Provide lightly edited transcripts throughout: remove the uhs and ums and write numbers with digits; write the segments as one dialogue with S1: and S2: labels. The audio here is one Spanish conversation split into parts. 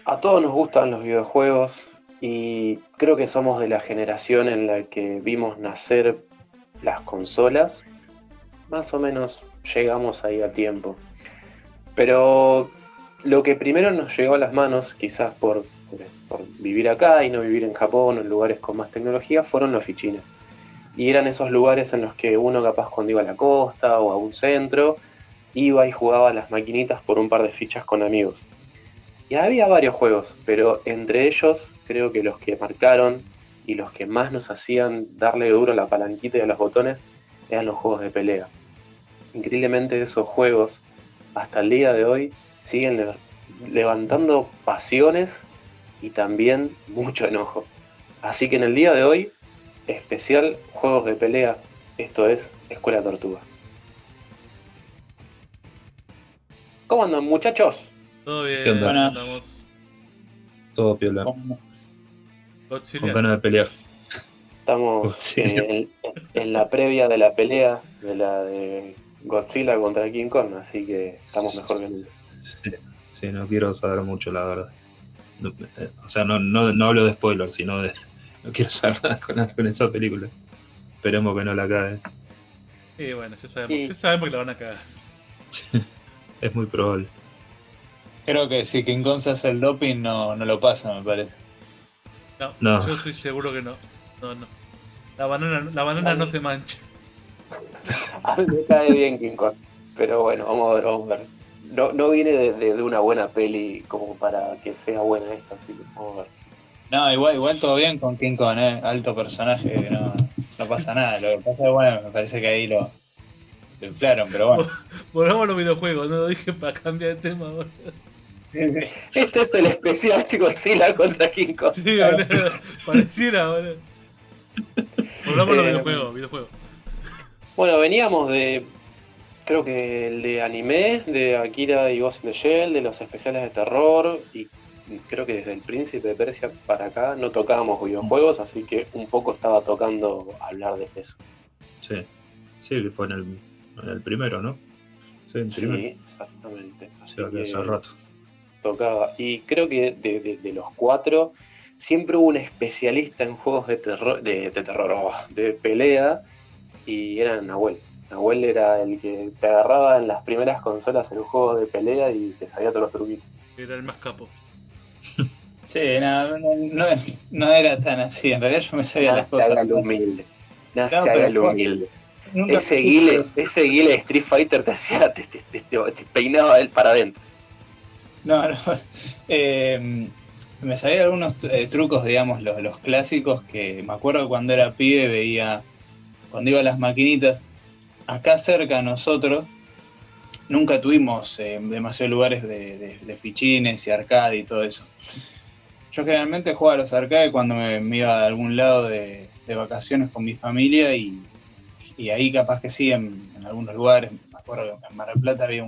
S1: A todos nos gustan los videojuegos y creo que somos de la generación en la que vimos nacer las consolas. Más o menos llegamos ahí a tiempo. Pero lo que primero nos llegó a las manos, quizás por vivir acá y no vivir en Japón o en lugares con más tecnología, fueron los fichines. Y eran esos lugares en los que uno capaz cuando iba a la costa o a un centro, iba y jugaba a las maquinitas por un par de fichas con amigos. Y había varios juegos, pero entre ellos creo que los que marcaron y los que más nos hacían darle duro a la palanquita y a los botones eran los juegos de pelea. Increíblemente esos juegos, hasta el día de hoy, siguen levantando pasiones y también mucho enojo. Así que en el día de hoy, especial juegos de pelea, esto es Escuela Tortuga. ¿Cómo andan, muchachos?
S2: Todo
S3: ¿Qué
S2: bien,
S3: onda?
S2: acá
S4: Bueno,
S2: andamos.
S3: Todo piola, con
S2: Godzilla.
S3: ganas de pelear.
S1: Estamos
S3: Sí,
S1: en la previa de la pelea de la de Godzilla contra King Kong, así que estamos mejor que nunca.
S3: sí, no quiero saber mucho, la verdad. O sea, no hablo de spoilers, sino de. No quiero saber nada con esa película. Esperemos que no la cae.
S2: Y bueno,
S1: Y
S2: ya sabemos que la van a cagar.
S3: Es muy probable.
S4: creo que si King Kong se hace el doping no lo pasa, me parece.
S2: No,
S3: No.
S2: yo estoy seguro que no. No, no. La banana no se mancha.
S1: a mí me cae bien King Kong, pero bueno, vamos a ver. No viene de una buena peli como para que sea buena esta, así que vamos a ver.
S4: No, igual todo bien con King Kong, alto personaje, que no pasa nada. Lo que pasa es, bueno, me parece que ahí lo inflaron, pero bueno.
S2: Volvamos a los videojuegos, no lo dije para cambiar de tema. Boludo.
S1: Este es el especial de Godzilla contra King Kong.
S2: Sí, boludo. Pareciera, boludo. Volvamos a los videojuegos.
S1: Bueno, veníamos de, creo que el de anime, de Akira y Ghost in the Shell, de los especiales de terror, y creo que desde el Príncipe de Persia para acá no tocábamos videojuegos, así que un poco estaba tocando hablar de eso.
S3: Sí, que fue en el primero, ¿no? Sí, en el primero.
S1: Sí, exactamente. Así
S3: Sí,
S1: que
S3: hace rato.
S1: tocaba. Y creo que de los cuatro, siempre hubo un especialista en juegos de terror, de pelea, y era Nahuel. Nahuel era el que te agarraba en las primeras consolas en juegos de pelea y te sabía todos los truquitos.
S2: Era el más capo.
S4: Sí, no era tan así. En realidad yo me sabía las
S1: Nace haga
S4: cosas.
S1: lo humilde. Nace
S4: No,
S1: haga
S4: pero
S1: lo humilde.
S4: nunca
S1: Ese guile de Street Fighter te hacía, te peinaba él para adentro.
S4: No. Me sabía algunos trucos, digamos, los clásicos que me acuerdo cuando era pibe, veía, cuando iba a las maquinitas, acá cerca a nosotros, nunca tuvimos demasiados lugares de fichines y arcade y todo eso. Yo generalmente jugaba a los arcades cuando me iba a algún lado de vacaciones con mi familia y ahí capaz que sí, en algunos lugares, me acuerdo que en Mar del Plata había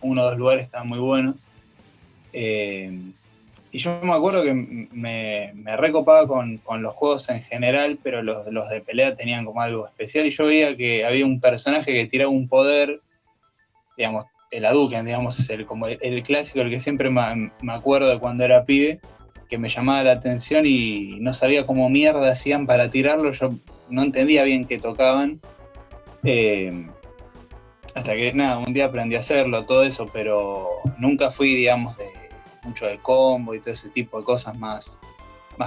S4: uno o dos lugares que estaban muy buenos. Y yo me acuerdo que me recopaba con los juegos en general, pero los de pelea tenían como algo especial y yo veía que había un personaje que tiraba un poder, digamos, el Hadouken, digamos, como el clásico, el que siempre me acuerdo de cuando era pibe, que me llamaba la atención y no sabía cómo mierda hacían para tirarlo, yo no entendía bien qué tocaban. Hasta que, nada, un día aprendí a hacerlo, todo eso, pero nunca fui, digamos, mucho de combo y todo ese tipo de cosas más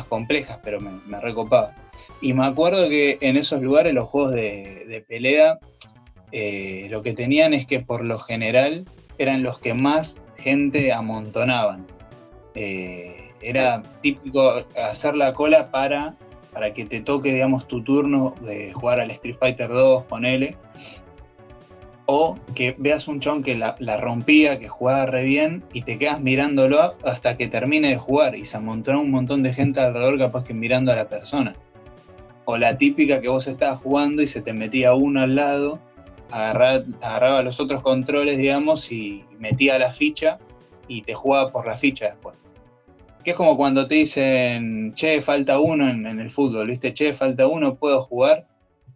S4: complejas, pero me recopaba. Y me acuerdo que en esos lugares los juegos de pelea, lo que tenían es que por lo general eran los que más gente amontonaban. Era típico hacer la cola para que te toque, digamos, tu turno de jugar al Street Fighter 2, ponele. O que veas un chabón que la rompía, que jugaba re bien, y te quedas mirándolo hasta que termine de jugar, y se amontona un montón de gente alrededor capaz que mirando a la persona. O la típica que vos estabas jugando y se te metía uno al lado, agarraba los otros controles, digamos, y metía la ficha, y te jugaba por la ficha después. Que es como cuando te dicen, che, falta uno en el fútbol, ¿viste? Che, falta uno, ¿puedo jugar?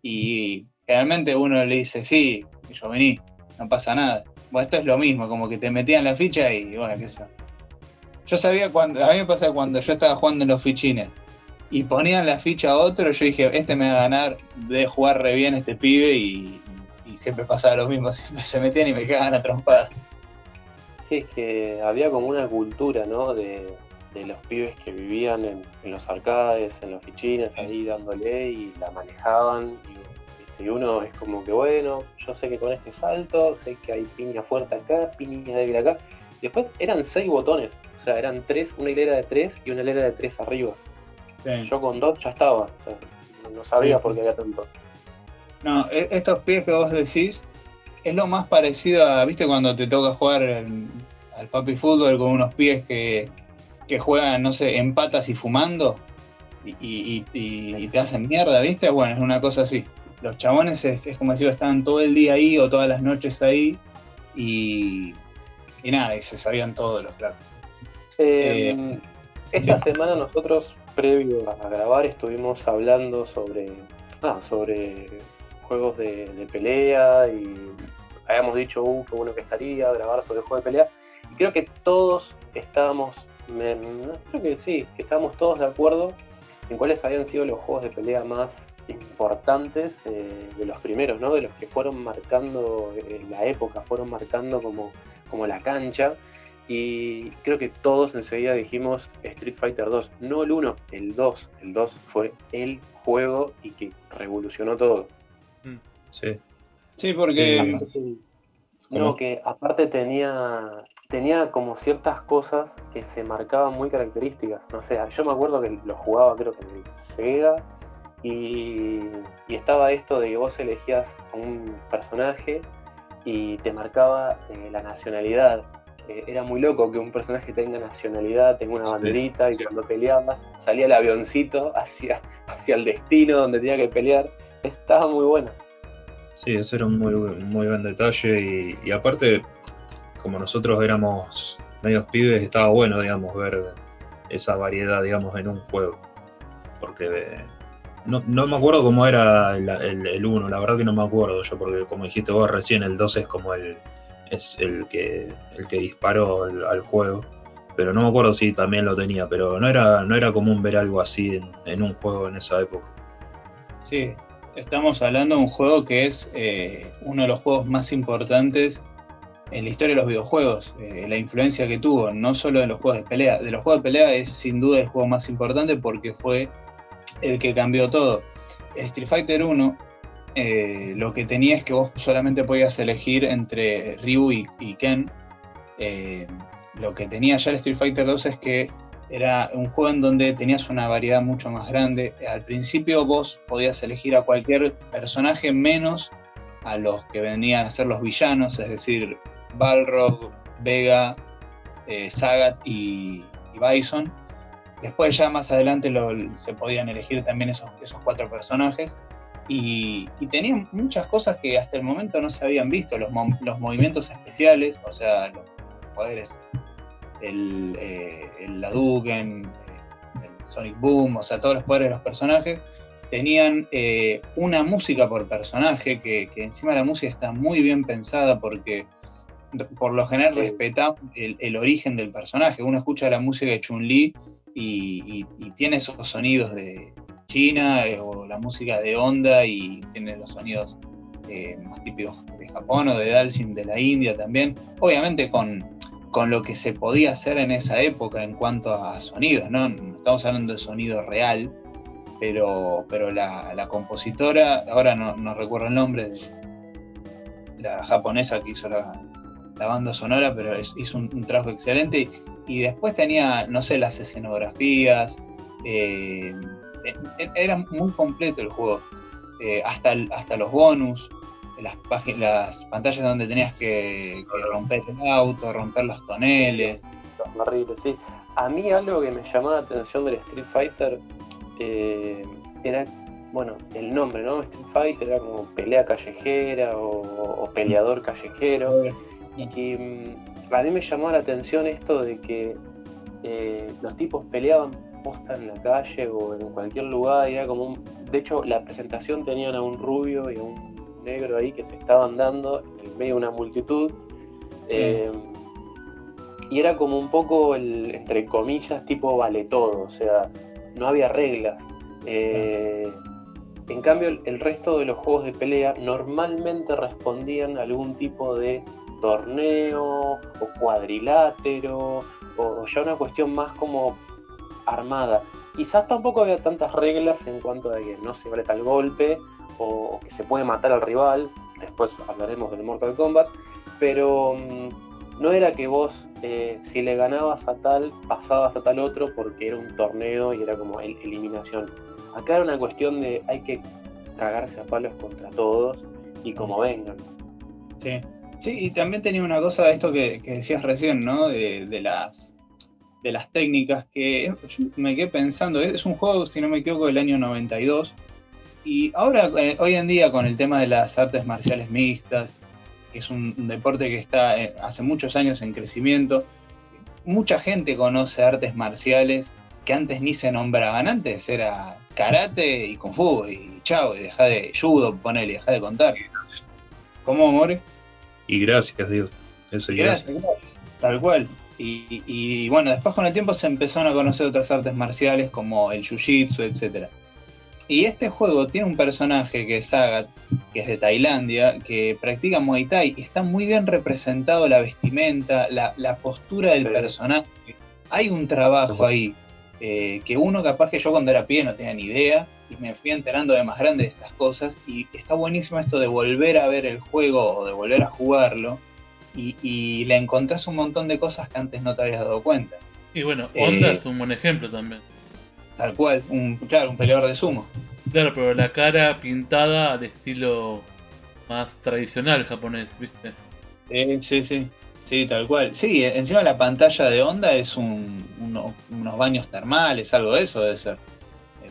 S4: Y generalmente uno le dice, sí, yo vení, no pasa nada. Bueno, esto es lo mismo, como que te metían la ficha y bueno, qué sé yo. Yo sabía cuando, a mí me pasa cuando yo estaba jugando en los fichines y ponían la ficha a otro, yo dije, este me va a ganar, debe jugar re bien este pibe y siempre pasaba lo mismo, siempre se metían y me quedaban a trompadas.
S1: Sí, es que había como una cultura, ¿no? De los pibes que vivían en los arcades, en los fichines, ahí dándole y la manejaban. Y uno es como que, bueno, yo sé que con este salto, sé que hay piña fuerte acá, piña débil acá. Después eran 6 botones, o sea, eran 3, una hilera de 3 y una hilera de 3 arriba.
S4: Sí.
S1: Yo con 2 ya estaba, o sea, no sabía
S4: Sí.
S1: por qué había tanto.
S4: No, estos pibes que vos decís es lo más parecido a, ¿viste cuando te toca jugar al papi fútbol con unos pibes que juegan, no sé, en patas y fumando y te hacen mierda, ¿viste? Bueno, es una cosa así. Los chabones es como decir, estaban todo el día ahí o todas las noches ahí y nada, y se sabían todos los platos.
S1: Esta
S4: sí.
S1: semana nosotros, previo a grabar, estuvimos hablando sobre juegos de pelea y habíamos dicho, qué bueno que estaría grabar sobre juegos de pelea. Y creo que todos estábamos, creo que sí, que estábamos todos de acuerdo en cuáles habían sido los juegos de pelea más importantes de los primeros, ¿no? De los que fueron marcando la época, fueron marcando como la cancha. Y creo que todos enseguida dijimos Street Fighter 2, no el 1, el 2. El 2 fue el juego y que revolucionó todo.
S3: Sí.
S4: Sí, porque...
S1: Que aparte tenía como ciertas cosas que se marcaban muy características. No sé, yo me acuerdo que lo jugaba creo que en el Sega y estaba esto de que vos elegías a un personaje y te marcaba la nacionalidad. Era muy loco que un personaje tenga nacionalidad, tenga una banderita, y cuando peleabas salía el avioncito hacia el destino donde tenía que pelear. Estaba muy bueno.
S3: Sí, ese era un muy buen detalle y aparte, como nosotros éramos medios pibes, estaba bueno, digamos, ver esa variedad, digamos, en un juego. Porque no me acuerdo cómo era el 1, la verdad que no me acuerdo yo, porque como dijiste vos recién, el 2 es como el que disparó al juego. Pero no me acuerdo si también lo tenía, pero no era común ver algo así en un juego en esa época.
S4: Sí, estamos hablando de un juego que es uno de los juegos más importantes en la historia de los videojuegos, la influencia que tuvo, no solo de los juegos de pelea. De los juegos de pelea es sin duda el juego más importante porque fue el que cambió todo. El Street Fighter 1 lo que tenía es que vos solamente podías elegir entre Ryu y Ken. Lo que tenía ya el Street Fighter 2 es que era un juego en donde tenías una variedad mucho más grande. Al principio vos podías elegir a cualquier personaje menos a los que venían a ser los villanos, es decir, Balrog, Vega, Sagat y Bison. Después ya más adelante se podían elegir también esos 4 personajes. Y tenían muchas cosas que hasta el momento no se habían visto, los movimientos especiales, o sea, los poderes, el Hadouken, el Sonic Boom, o sea, todos los poderes de los personajes, tenían una música por personaje, que encima la música está muy bien pensada porque por lo general respeta el origen del personaje. Uno escucha la música de Chun-Li y tiene esos sonidos de China o la música de Honda y tiene los sonidos más típicos de Japón o de Dalsim de la India también, obviamente con lo que se podía hacer en esa época en cuanto a sonidos, ¿no? No estamos hablando de sonido real, pero la compositora, ahora no recuerdo el nombre de la japonesa que hizo la banda sonora, pero hizo un trabajo excelente y después tenía, no sé, las escenografías, era muy completo el juego, hasta los bonus, las pantallas donde tenías que romper el auto, romper los toneles.
S1: Los barriles, sí. A mí algo que me llamaba la atención del Street Fighter era, bueno, el nombre, ¿no? Street Fighter era como pelea callejera o peleador callejero. Y a mí me llamó la atención esto de que los tipos peleaban posta en la calle o en cualquier lugar, y era como de hecho la presentación tenían a un rubio y a un negro ahí que se estaban dando en el medio de una multitud. y era como un poco el, entre comillas, tipo vale todo, o sea, no había reglas. En cambio, el resto de los juegos de pelea normalmente respondían a algún tipo de torneo o cuadrilátero o ya una cuestión más como armada. Quizás tampoco había tantas reglas en cuanto a que no se vale tal golpe o que se puede matar al rival. Después hablaremos del Mortal Kombat, pero no era que vos si le ganabas a tal pasabas a tal otro porque era un torneo y era como eliminación. Acá era una cuestión de hay que cagarse a palos contra todos y como vengan.
S4: Sí, sí, y también tenía una cosa, esto que decías recién, ¿no? De las técnicas, que yo me quedé pensando, es un juego, si no me equivoco, del año 92, y ahora, hoy en día, con el tema de las artes marciales mixtas, que es un deporte que está hace muchos años en crecimiento, mucha gente conoce artes marciales que antes ni se nombraban. Antes era karate y kung fu y chao, y dejá de judo, ponele, dejá de contar. ¿Cómo, More?
S3: Y gracias, Dios. Eso y gracias.
S4: Tal cual. Y bueno, después con el tiempo se empezaron a conocer otras artes marciales como el jiu-jitsu, etc. Y este juego tiene un personaje que es Sagat, que es de Tailandia, que practica Muay Thai y está muy bien representado la vestimenta, la postura del personaje. Hay un trabajo ahí que uno capaz que yo cuando era pibe no tenía ni idea y me fui enterando de más grande de estas cosas, y está buenísimo esto de volver a ver el juego o de volver a jugarlo y le encontrás un montón de cosas que antes no te habías dado cuenta.
S2: Y bueno, Honda es un buen ejemplo también.
S4: Tal cual, claro, un peleador de sumo.
S2: Claro, pero la cara pintada al estilo más tradicional japonés, ¿viste?
S4: Sí, tal cual. Sí, encima la pantalla de Honda es unos baños termales, algo de eso debe ser.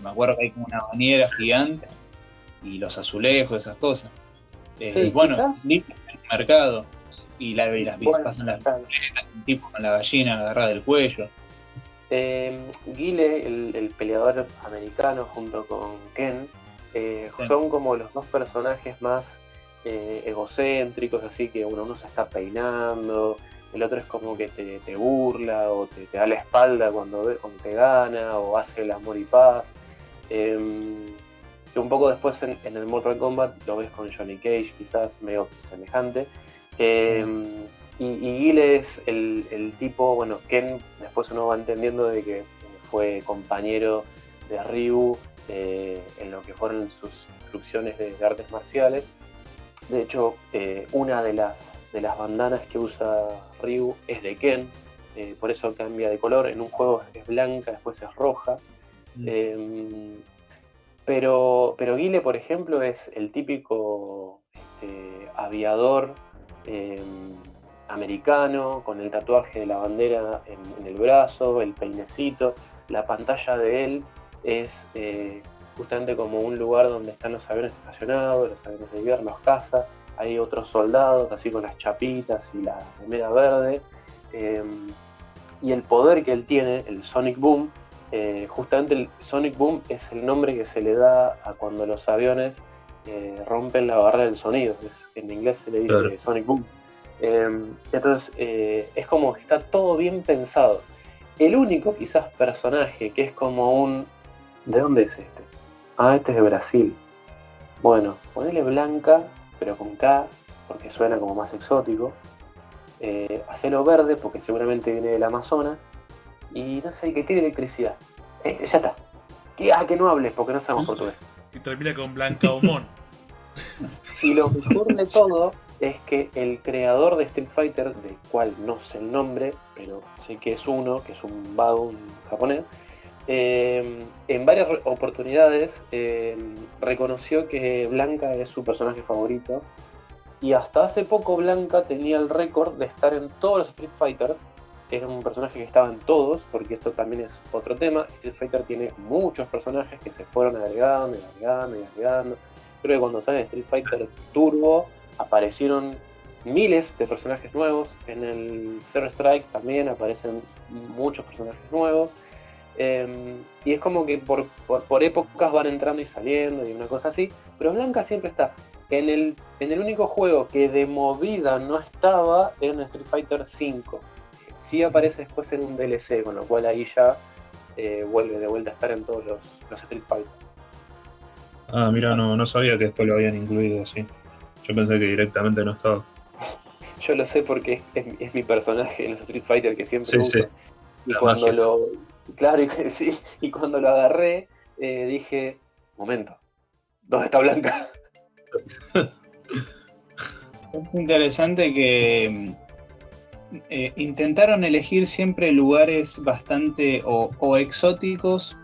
S4: Me acuerdo que hay como una bañera gigante y los azulejos, esas cosas.
S1: Sí,
S4: bueno, limpia el mercado y las
S1: bueno,
S4: pasan las bicicletas, un tipo con la gallina agarrada del cuello.
S1: Guile, el peleador americano, junto con Ken, son como los dos personajes más egocéntricos, así que uno se está peinando, el otro es como que te burla o te da la espalda cuando te gana o hace el amor y paz. Que un poco después en el Mortal Kombat lo ves con Johnny Cage, quizás medio semejante. Y Guile es el tipo, bueno, Ken después uno va entendiendo de que fue compañero de Ryu en lo que fueron sus instrucciones de artes marciales. De hecho, una de las bandanas que usa Ryu es de Ken, por eso cambia de color. En un juego es blanca, después es roja. Pero Guile, por ejemplo, es el típico aviador americano, con el tatuaje de la bandera en el brazo, el peinecito. La pantalla de él es justamente como un lugar donde están los aviones estacionados, los aviones de guerra, los cazas. Hay otros soldados así con las chapitas y la remera verde. Y el poder que él tiene, el Sonic Boom, justamente el Sonic Boom es el nombre que se le da a cuando los aviones rompen la barrera del sonido. En inglés se le dice claro. Sonic Boom. Entonces es como que está todo bien pensado. El único quizás personaje que es como un... ¿De dónde es este? Ah, este es de Brasil. Bueno, ponele Blanca, pero con K, porque suena como más exótico. Hacelo verde, porque seguramente viene del Amazonas. Y no sé, que tiene electricidad. Ya está. Que no hables, porque no sabemos portugués.
S2: Y termina con Blanca Humón.
S1: Y lo mejor de todo es que el creador de Street Fighter, del cual no sé el nombre, pero sé que es uno, que es un vago, un japonés, en varias oportunidades reconoció que Blanca es su personaje favorito, y hasta hace poco Blanca tenía el récord de estar en todos los Street Fighter. Era un personaje que estaba en todos, porque esto también es otro tema. Street Fighter tiene muchos personajes que se fueron agregando. Creo que cuando sale Street Fighter Turbo aparecieron miles de personajes nuevos. En el Third Strike también aparecen muchos personajes nuevos. Y es como que por épocas van entrando y saliendo y una cosa así. Pero Blanca siempre está. En el único juego que de movida no estaba era en Street Fighter V. sí aparece después en un DLC, con lo cual ahí ya vuelve de vuelta a estar en todos los Street Fighter.
S3: Ah, mira, no sabía que después lo habían incluido así. Yo pensé que directamente no estaba.
S1: Yo lo sé porque es mi personaje en los Street Fighter que siempre
S3: Sí,
S1: uso.
S3: sí.
S1: Y
S3: La
S1: cuando
S3: magia.
S1: claro, sí, y cuando lo agarré, dije, momento, ¿dónde está Blanca?
S4: Es interesante que intentaron elegir siempre lugares bastante o exóticos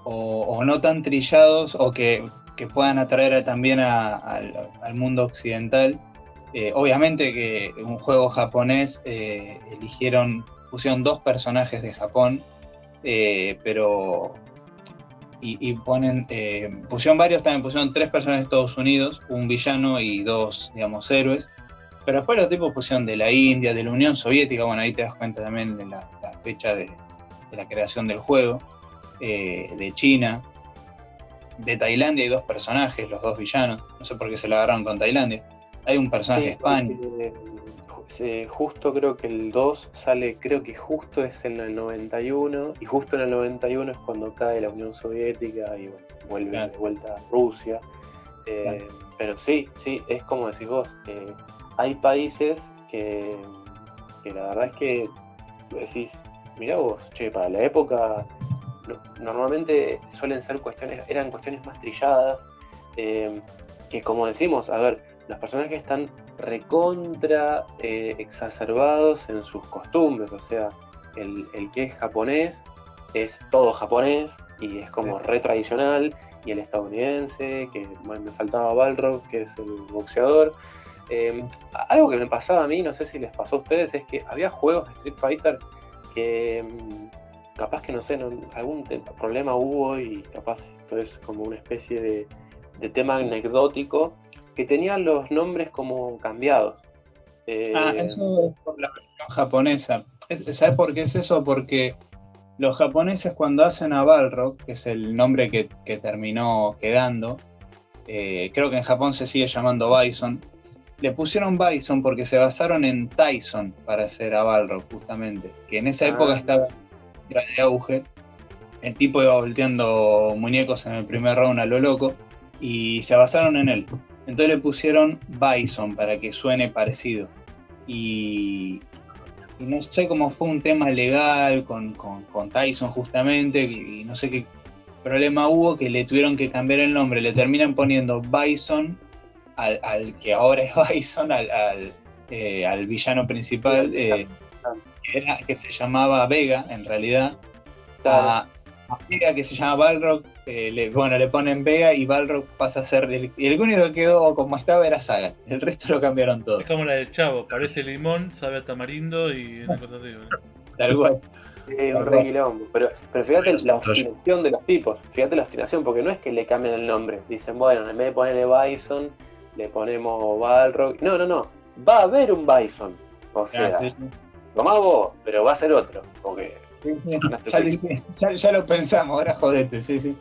S4: o no tan trillados o que puedan atraer también al mundo occidental. Obviamente que un juego japonés pusieron 2 personajes de Japón, pero pusieron varios también, pusieron 3 personajes de Estados Unidos, un villano y 2, digamos, héroes. Pero después los tipos pusieron de la India, de la Unión Soviética, bueno, ahí te das cuenta también de la fecha de la creación del juego, de China, de Tailandia hay 2 personajes, los 2 villanos, no sé por qué se la agarraron con Tailandia. Hay un personaje de España.
S1: Justo creo que el 2 sale, creo que justo es en el 91, y justo en el 91 es cuando cae la Unión Soviética y bueno, vuelve de vuelta a Rusia. Pero sí, es como decís vos, hay países que la verdad es que decís, mirá vos, che, para la época normalmente suelen ser eran cuestiones más trilladas, que como decimos, a ver, los personajes están recontra exacerbados en sus costumbres, o sea, el que es japonés es todo japonés y es como re tradicional, y el estadounidense, que bueno, me faltaba Balrog, que es el boxeador. Algo que me pasaba a mí, no sé si les pasó a ustedes, es que había juegos de Street Fighter que capaz que no sé, algún problema hubo y capaz esto es como una especie de tema anecdótico, que tenían los nombres como cambiados.
S4: Eso es por la versión japonesa. ¿Sabes por qué es eso? Porque los japoneses cuando hacen a Balrog, que es el nombre que terminó quedando, creo que en Japón se sigue llamando Bison, le pusieron Bison porque se basaron en Tyson para hacer a Balrog, justamente, que en esa época estaba de auge. El tipo iba volteando muñecos en el primer round a lo loco y se basaron en él. Entonces le pusieron Bison para que suene parecido. Y no sé cómo fue un tema legal con Tyson justamente, y no sé qué problema hubo, que le tuvieron que cambiar el nombre. Le terminan poniendo Bison al que ahora es Bison, al villano principal, que se llamaba Vega en realidad. A Vega, que se llama Balrog, le ponen Vega y Balrog pasa a ser el único que quedó como estaba era Sagat, el resto lo cambiaron todo.
S2: Es como la del Chavo, parece limón, sabe a tamarindo y una cosa así, ¿no?
S4: Tal cual.
S1: Un re quilombo. Pero fíjate la obstinación de los tipos, fíjate la obstinación, porque no es que le cambien el nombre, dicen, bueno, en vez de ponerle Bison, le ponemos Balrog. No, va a haber un Bison, o sea, tomá vos, pero va a ser otro, porque
S4: ya lo pensamos, ahora jodete, sí.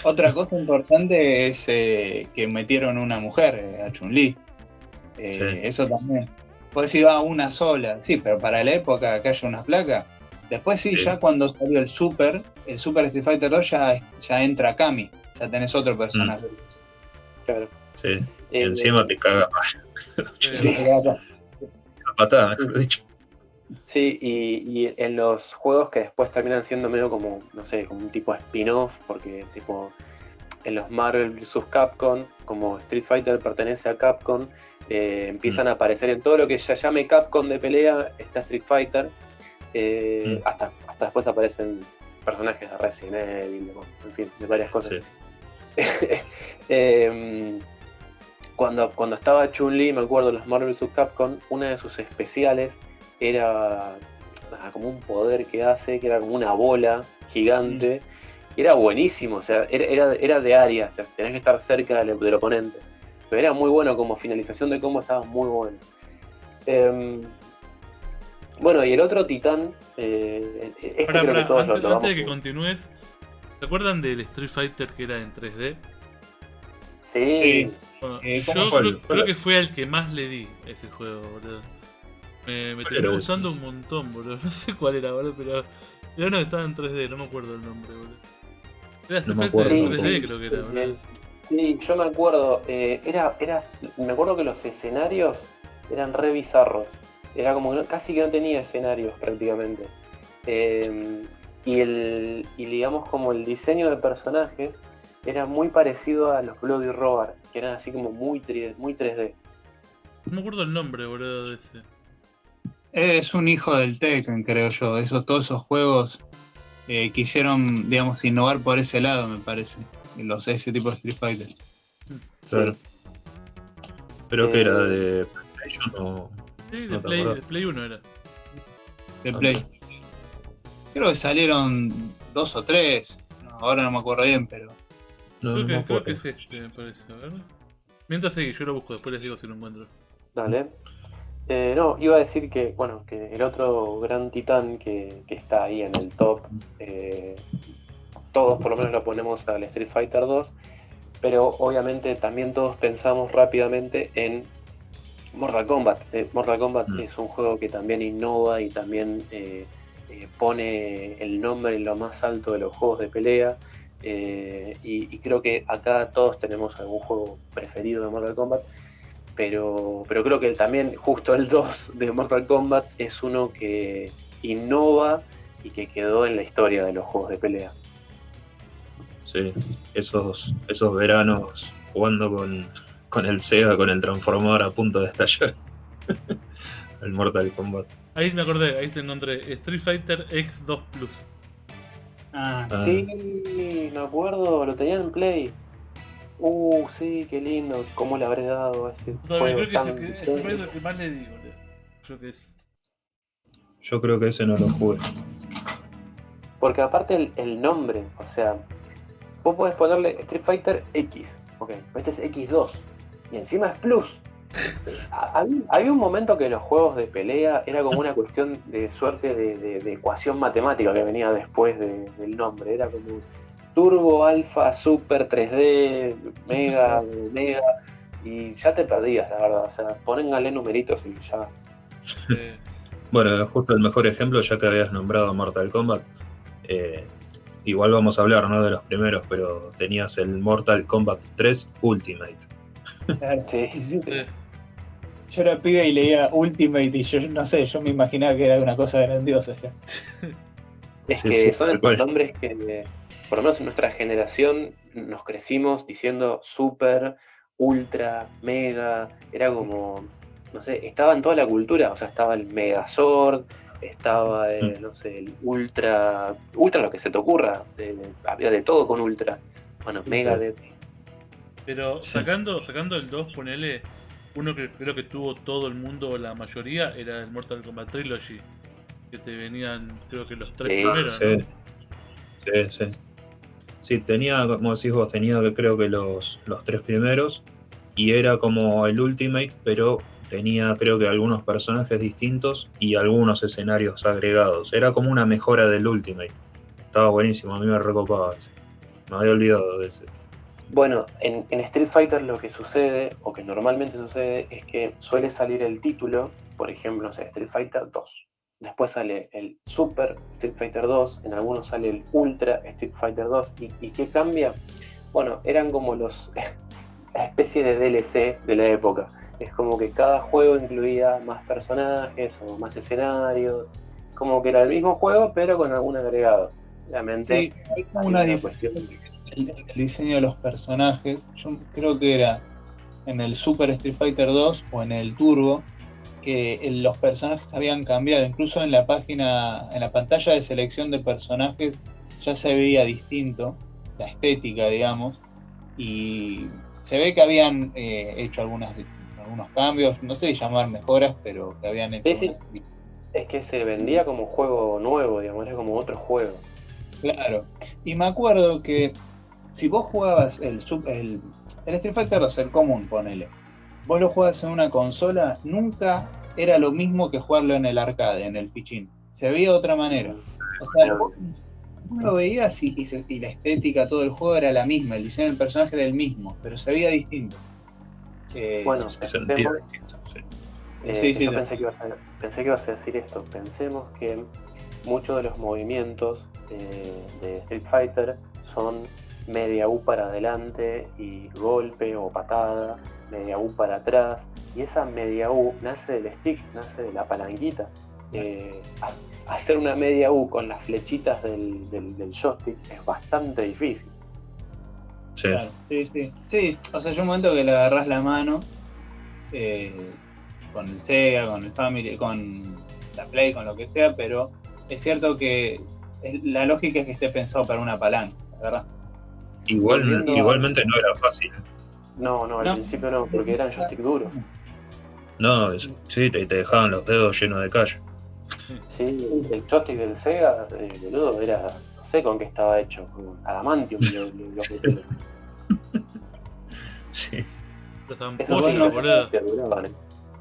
S4: Otra cosa importante es que metieron una mujer, a Chun-Li. Eso también. Pues iba una sola, sí, pero para la época que haya una flaca. Después sí, ya cuando salió el Super Street Fighter 2 ya entra Kami, ya tenés otro personaje.
S1: Claro.
S3: Sí, y encima te caga
S4: La
S3: patada, mejor dicho.
S1: Sí, y en los juegos que después terminan siendo medio como, no sé, como un tipo de spin-off, porque tipo en los Marvel vs. Capcom, como Street Fighter pertenece a Capcom, empiezan a aparecer en todo lo que ya llame Capcom de pelea, está Street Fighter, hasta después aparecen personajes de Resident Evil, en fin, varias cosas. Sí. Cuando estaba Chun-Li, me acuerdo, en los Marvel vs. Capcom, una de sus especiales era como un poder que hace, que era como una bola gigante, y era buenísimo, o sea, era de área, o sea, tenías que estar cerca del oponente, pero era muy bueno, como finalización de combo estaba muy bueno. Bueno, y el otro titán, creo que todos
S2: antes de que continúes, ¿te acuerdan del Street Fighter que era en 3D?
S1: Sí.
S2: Bueno, yo creo que fue al que más le di ese juego, boludo. Me
S3: ¿Cuál
S2: terminó
S3: era
S2: gustando un montón, boludo. No sé cuál era, boludo, pero era uno que estaba en 3D, no me acuerdo el nombre, boludo. Era
S3: No me
S2: Street Fighter
S3: acuerdo
S2: en
S1: Sí,
S2: 3D,
S3: tampoco.
S2: creo que era, boludo.
S1: sí, yo me acuerdo. Me acuerdo que los escenarios eran re bizarros. Era como que casi que no tenía escenarios prácticamente. Eh, y digamos como el diseño de personajes era muy parecido a los Bloody Roar, que eran así como muy 3D.
S2: No me acuerdo el nombre, boludo, de ese.
S4: Es un hijo del Tekken, creo yo. Todos esos juegos quisieron, digamos, innovar por ese lado, me parece. Ese tipo de Street Fighter.
S3: Claro.
S1: Sí.
S3: Pero que era
S1: Eh,
S3: de PlayStation o
S2: Sí,
S3: no te
S2: de
S3: acordás.
S2: Play 1 era.
S4: De
S3: Ah,
S4: Play. Creo que salieron 2 o 3. Ahora no me acuerdo bien, pero.
S3: No, no me
S2: Creo
S3: acuerdo.
S2: que es este, me parece. A ver. Mientras seguí, yo lo busco, después les digo si lo encuentro.
S1: Dale. No, iba a decir que, bueno, que el otro gran titán que está ahí en el top, todos por lo menos lo ponemos al Street Fighter 2, pero obviamente también todos pensamos rápidamente en Mortal Kombat. Mortal Kombat
S3: Mm.
S1: es un juego que también innova y también pone el nombre en lo más alto de los juegos de pelea. Y creo que acá todos tenemos algún juego preferido de Mortal Kombat. Pero creo que también justo el 2 de Mortal Kombat es uno que innova y que quedó en la historia de los juegos de pelea.
S3: Sí, esos veranos jugando con el Sega, con el transformador a punto de estallar. El Mortal Kombat.
S2: Ahí me acordé, ahí te encontré. Street Fighter X2 Plus.
S4: Ah,
S3: Ah,
S1: Sí, me acuerdo, lo tenían en Play. Sí, qué lindo, cómo le habré dado a ese
S2: Todavía
S1: juego
S2: creo que es
S1: tan
S2: el Street
S1: difícil.
S2: Fighter que más le digo, boludo. Creo que es.
S3: yo creo que ese no lo jugué.
S1: Porque aparte el nombre, o sea, vos podés ponerle Street Fighter X, ok, pero este es X2, y encima es Plus. Había un momento que los juegos de pelea era como una cuestión de suerte de ecuación matemática que venía después del nombre. Era como Turbo, Alpha, Super, 3D, Mega, Mega, y ya te perdías, la verdad. O sea, pónganle numeritos y ya.
S2: eh,
S3: Bueno, justo el mejor ejemplo, ya que habías nombrado Mortal Kombat. Igual vamos a hablar, ¿no?, de los primeros, pero tenías el Mortal Kombat 3 Ultimate.
S4: claro.
S1: Sí.
S2: eh,
S4: Yo era pibe y leía Ultimate y yo no sé, yo me imaginaba que era una cosa grandiosa ya.
S1: Es
S3: Sí,
S1: que
S3: sí,
S1: son
S3: tal
S1: estos
S3: cual.
S1: nombres que, por lo menos en nuestra generación, nos crecimos diciendo super, ultra, mega. Era como, no sé, estaba en toda la cultura. O sea, estaba el Megazord, estaba, no sé, el ultra, ultra lo que se te ocurra. Había de todo con ultra. Bueno, mega de.
S2: pero
S3: Sí.
S2: sacando el 2, ponele. Uno que creo que tuvo todo el mundo, o la mayoría, era el Mortal Kombat Trilogy. Que te venían, creo que los tres
S1: Sí.
S2: primeros,
S3: Sí,
S2: ¿no?
S3: sí. Sí, tenía, como decís vos, tenía creo que los tres primeros. Y era como el Ultimate, pero tenía creo que algunos personajes distintos y algunos escenarios agregados. Era como una mejora del Ultimate. Estaba buenísimo, a mí me recopaba ese. Me había olvidado de ese.
S1: Bueno, en Street Fighter lo que sucede, o que normalmente sucede, es que suele salir el título, por ejemplo, no sé, Street Fighter 2. Después sale el Super Street Fighter 2, en algunos sale el Ultra Street Fighter 2. ¿Y qué cambia? Bueno, eran como la especie de DLC de la época. Es como que cada juego incluía más personajes o más escenarios. Como que era el mismo juego, pero con algún agregado. Obviamente,
S4: Sí, hay como
S1: hay
S4: una
S1: una
S4: diferencia
S1: cuestión.
S4: en el diseño de los personajes. Yo creo que era en el Super Street Fighter 2 o en el Turbo, que los personajes habían cambiado. Incluso en la página, en la pantalla de selección de personajes ya se veía distinto, la estética, digamos, y se ve que habían hecho algunos cambios, no sé si llamar mejoras, pero que habían hecho.
S1: Sí, sí. Es que se vendía como juego nuevo, digamos, era como otro juego.
S4: Claro. Y me acuerdo que si vos jugabas el Street Fighter 2, el común, ponele, vos lo jugabas en una consola, nunca era lo mismo que jugarlo en el arcade, en el fichín. Se veía de otra manera. O sea, vos lo veías y la estética, todo el juego era la misma, el diseño del personaje era el mismo, pero se veía distinto.
S1: Bueno,
S3: Se sentía distinto, sí.
S1: Yo pensé que ibas a decir esto. Pensemos que muchos de los movimientos de Street Fighter son media U para adelante y golpe o patada, media U para atrás, y esa media U nace del stick, nace de la palanquita. Hacer una media U con las flechitas del joystick es bastante difícil.
S3: Sí.
S4: Claro, sí. O sea, hay un momento que le agarrás la mano con el Sega, con el Family, con la Play, con lo que sea, pero es cierto que la lógica es que esté pensado para una palanca, ¿verdad?
S3: Igualmente no era fácil.
S1: No, al principio no, porque eran joystick duros.
S3: No, sí, te dejaban los dedos llenos de callo.
S1: Sí, el joystick del Sega, boludo, era, no sé con qué estaba hecho, con adamantium lo que tenía.
S3: Sí.
S2: La zampolla, boludo.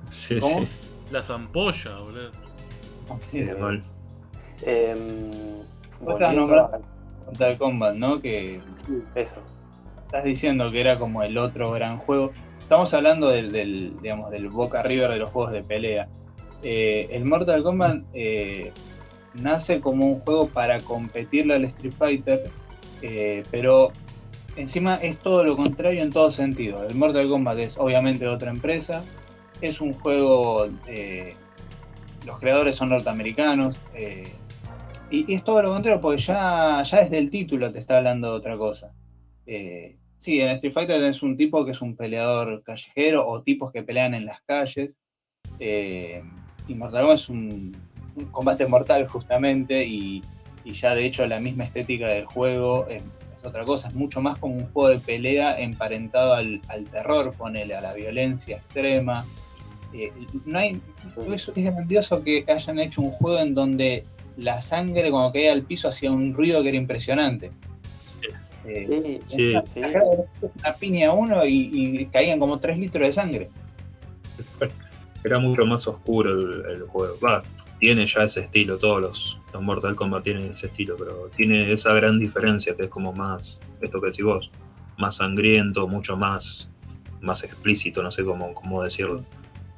S3: Sí,
S4: ¿Cómo?
S3: sí.
S2: La zampolla, boludo.
S4: Sí,
S3: Es mal.
S4: Vos estabas nombrando Mortal Kombat, ¿no? Que
S1: eso.
S4: estás diciendo que era como el otro gran juego. Estamos hablando del Boca River de los juegos de pelea. El Mortal Kombat nace como un juego para competirle al Street Fighter, pero encima es todo lo contrario en todo sentido. El Mortal Kombat es obviamente de otra empresa, es un juego, los creadores son norteamericanos, y es todo lo contrario porque ya desde el título te está hablando de otra cosa. Sí, en Street Fighter tenés un tipo que es un peleador callejero o tipos que pelean en las calles, y Mortal Kombat es un combate mortal justamente, y ya de hecho la misma estética del juego es otra cosa, es mucho más como un juego de pelea emparentado al terror, ponele, a la violencia extrema. Es grandioso que hayan hecho un juego en donde la sangre cuando caía al piso hacía un ruido que era impresionante.
S3: Sí.
S4: Una piña a uno y caían como 3 litros de sangre.
S3: Era mucho más oscuro el juego. Tiene ya ese estilo, todos los Mortal Kombat tienen ese estilo, pero tiene esa gran diferencia que es como más, esto que decís vos, más sangriento, mucho más explícito, no sé cómo decirlo.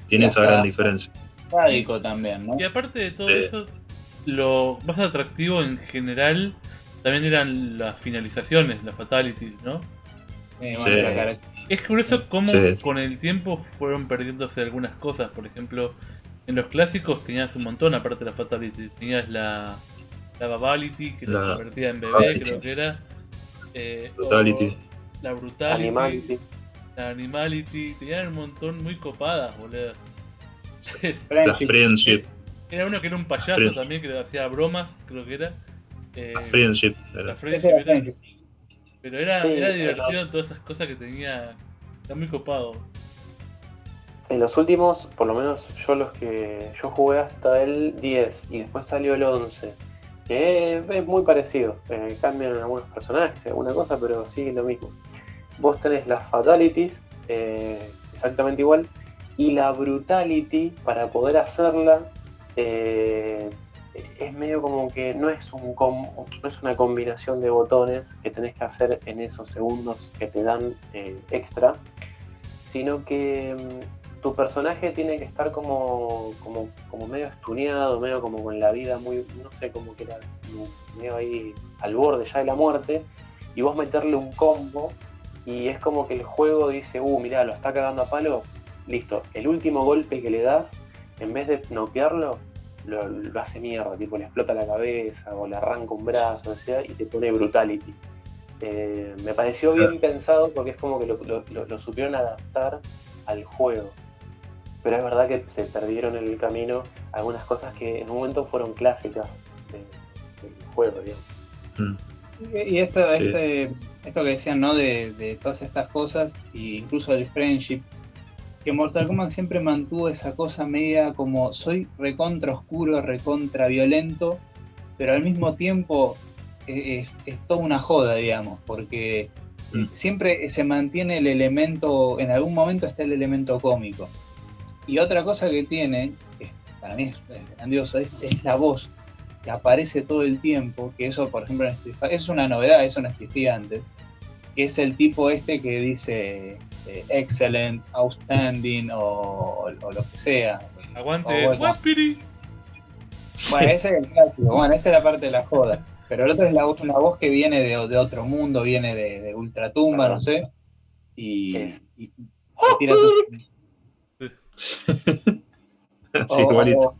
S3: Tiene esa gran diferencia.
S4: Sádico también, ¿no?
S2: Y aparte de todo eso, lo más atractivo en general también eran las finalizaciones, las fatalities, ¿no? Es curioso cómo con el tiempo fueron perdiéndose algunas cosas. Por ejemplo, en los clásicos tenías un montón, aparte de la fatality. Tenías la Babality, que la convertía en bebé, creo que era.
S3: Brutality.
S2: La Brutality. La Animality. Tenían un montón muy copadas, boludo.
S3: La Friendship.
S2: Era uno que era un payaso también, que le hacía bromas, creo que era.
S3: La Friendship.
S2: La Friendship era. Pero era divertido todas esas cosas que tenía. Era muy copado.
S1: En los últimos, por lo menos yo jugué hasta el 10 y después salió el 11, que es muy parecido. Cambian algunos personajes, alguna cosa, pero sigue lo mismo. Vos tenés las fatalities, exactamente igual, y la brutality, para poder hacerla, es medio como que no es una combinación de botones que tenés que hacer en esos segundos que te dan extra, sino que tu personaje tiene que estar como medio estuneado, medio como con la vida muy, no sé, como que era medio ahí al borde ya de la muerte, y vos meterle un combo, y es como que el juego dice, mirá, lo está cagando a palo, listo, el último golpe que le das, en vez de noquearlo, lo hace mierda, tipo le explota la cabeza, o le arranca un brazo, o sea, y te pone brutality. Me pareció bien pensado porque es como que lo supieron adaptar al juego. Pero es verdad que se perdieron en el camino algunas cosas que en un momento fueron clásicas del juego, digamos.
S4: Y esto que decían, ¿no? De todas estas cosas, e incluso el friendship, que Mortal Kombat siempre mantuvo esa cosa media como soy recontra oscuro, recontra violento, pero al mismo tiempo es toda una joda, digamos, porque siempre se mantiene el elemento, en algún momento está el elemento cómico. Y otra cosa que tiene, que para mí es grandioso, es la voz, que aparece todo el tiempo, que eso, por ejemplo, es una novedad, eso no existía antes, que es el tipo que dice, excellent, outstanding o lo que sea.
S2: Aguante, Waspiri.
S4: Bueno, ese es el clásico, bueno, esa es la parte de la joda. Pero el otro es una voz que viene de otro mundo, viene de Ultratumba, no sé. Y tira
S3: Sí, igualito.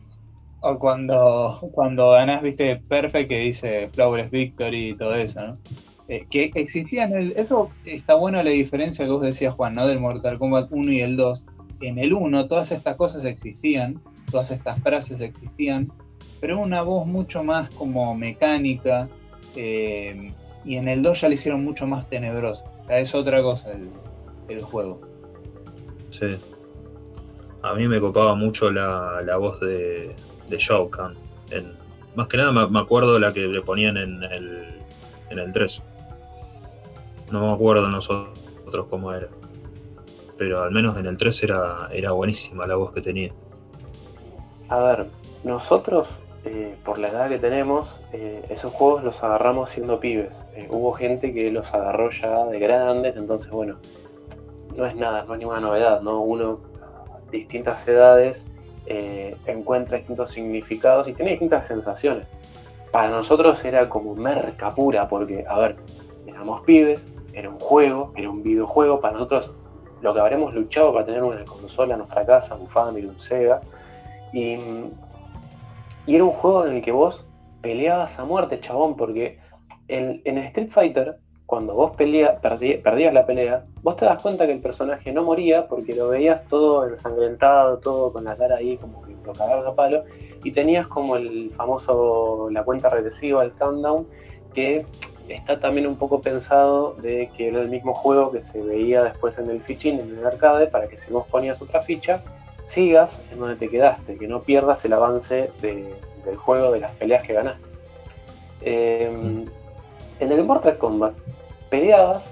S4: O cuando ganás, viste, Perfect, que dice Flawless Victory y todo eso, ¿no? Que existían, eso está bueno la diferencia que vos decías, Juan, ¿no? Del Mortal Kombat 1 y el 2. En el 1 todas estas cosas existían, todas estas frases existían, pero una voz mucho más como mecánica, y en el 2 ya le hicieron mucho más tenebroso. O sea, es otra cosa el juego.
S3: Sí. A mí me copaba mucho la voz de Shao Kahn. Más que nada me acuerdo la que le ponían en el 3. No me acuerdo nosotros cómo era. Pero al menos en el 3 era buenísima la voz que tenía.
S1: A ver, nosotros, por la edad que tenemos, esos juegos los agarramos siendo pibes. Hubo gente que los agarró ya de grandes, entonces bueno, no es ninguna novedad, ¿no? Uno a distintas edades encuentra distintos significados y tiene distintas sensaciones. Para nosotros era como merca pura, porque, a ver, éramos pibes, era un juego, era un videojuego. Para nosotros, lo que habremos luchado para tener una consola en nuestra casa, un Family, un Sega, y era un juego en el que vos peleabas a muerte, chabón, porque en Street Fighter, cuando vos perdías la pelea, vos te das cuenta que el personaje no moría porque lo veías todo ensangrentado, todo con la cara ahí como que lo cagaron a palo, y tenías como el famoso, la cuenta regresiva, el countdown, que está también un poco pensado de que era el mismo juego que se veía después en el fichín, en el arcade, para que si vos ponías otra ficha, sigas en donde te quedaste, que no pierdas el avance del juego, de las peleas que ganaste. En el Mortal Kombat peleabas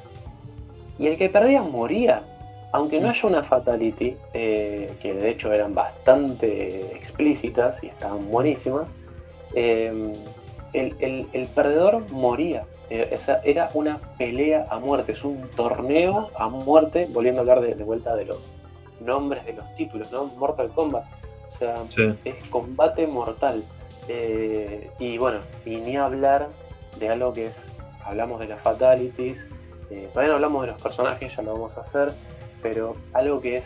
S1: y el que perdía moría, aunque no haya una fatality, que de hecho eran bastante explícitas y estaban buenísimas. El perdedor moría. Era una pelea a muerte, es un torneo a muerte, volviendo a hablar de vuelta de los nombres de los títulos, ¿no? Mortal Kombat, o sea, sí, es combate mortal. Y bueno, y ni hablar de algo que es, hablamos de las fatalities, todavía no hablamos de los personajes, ya lo vamos a hacer, pero algo que es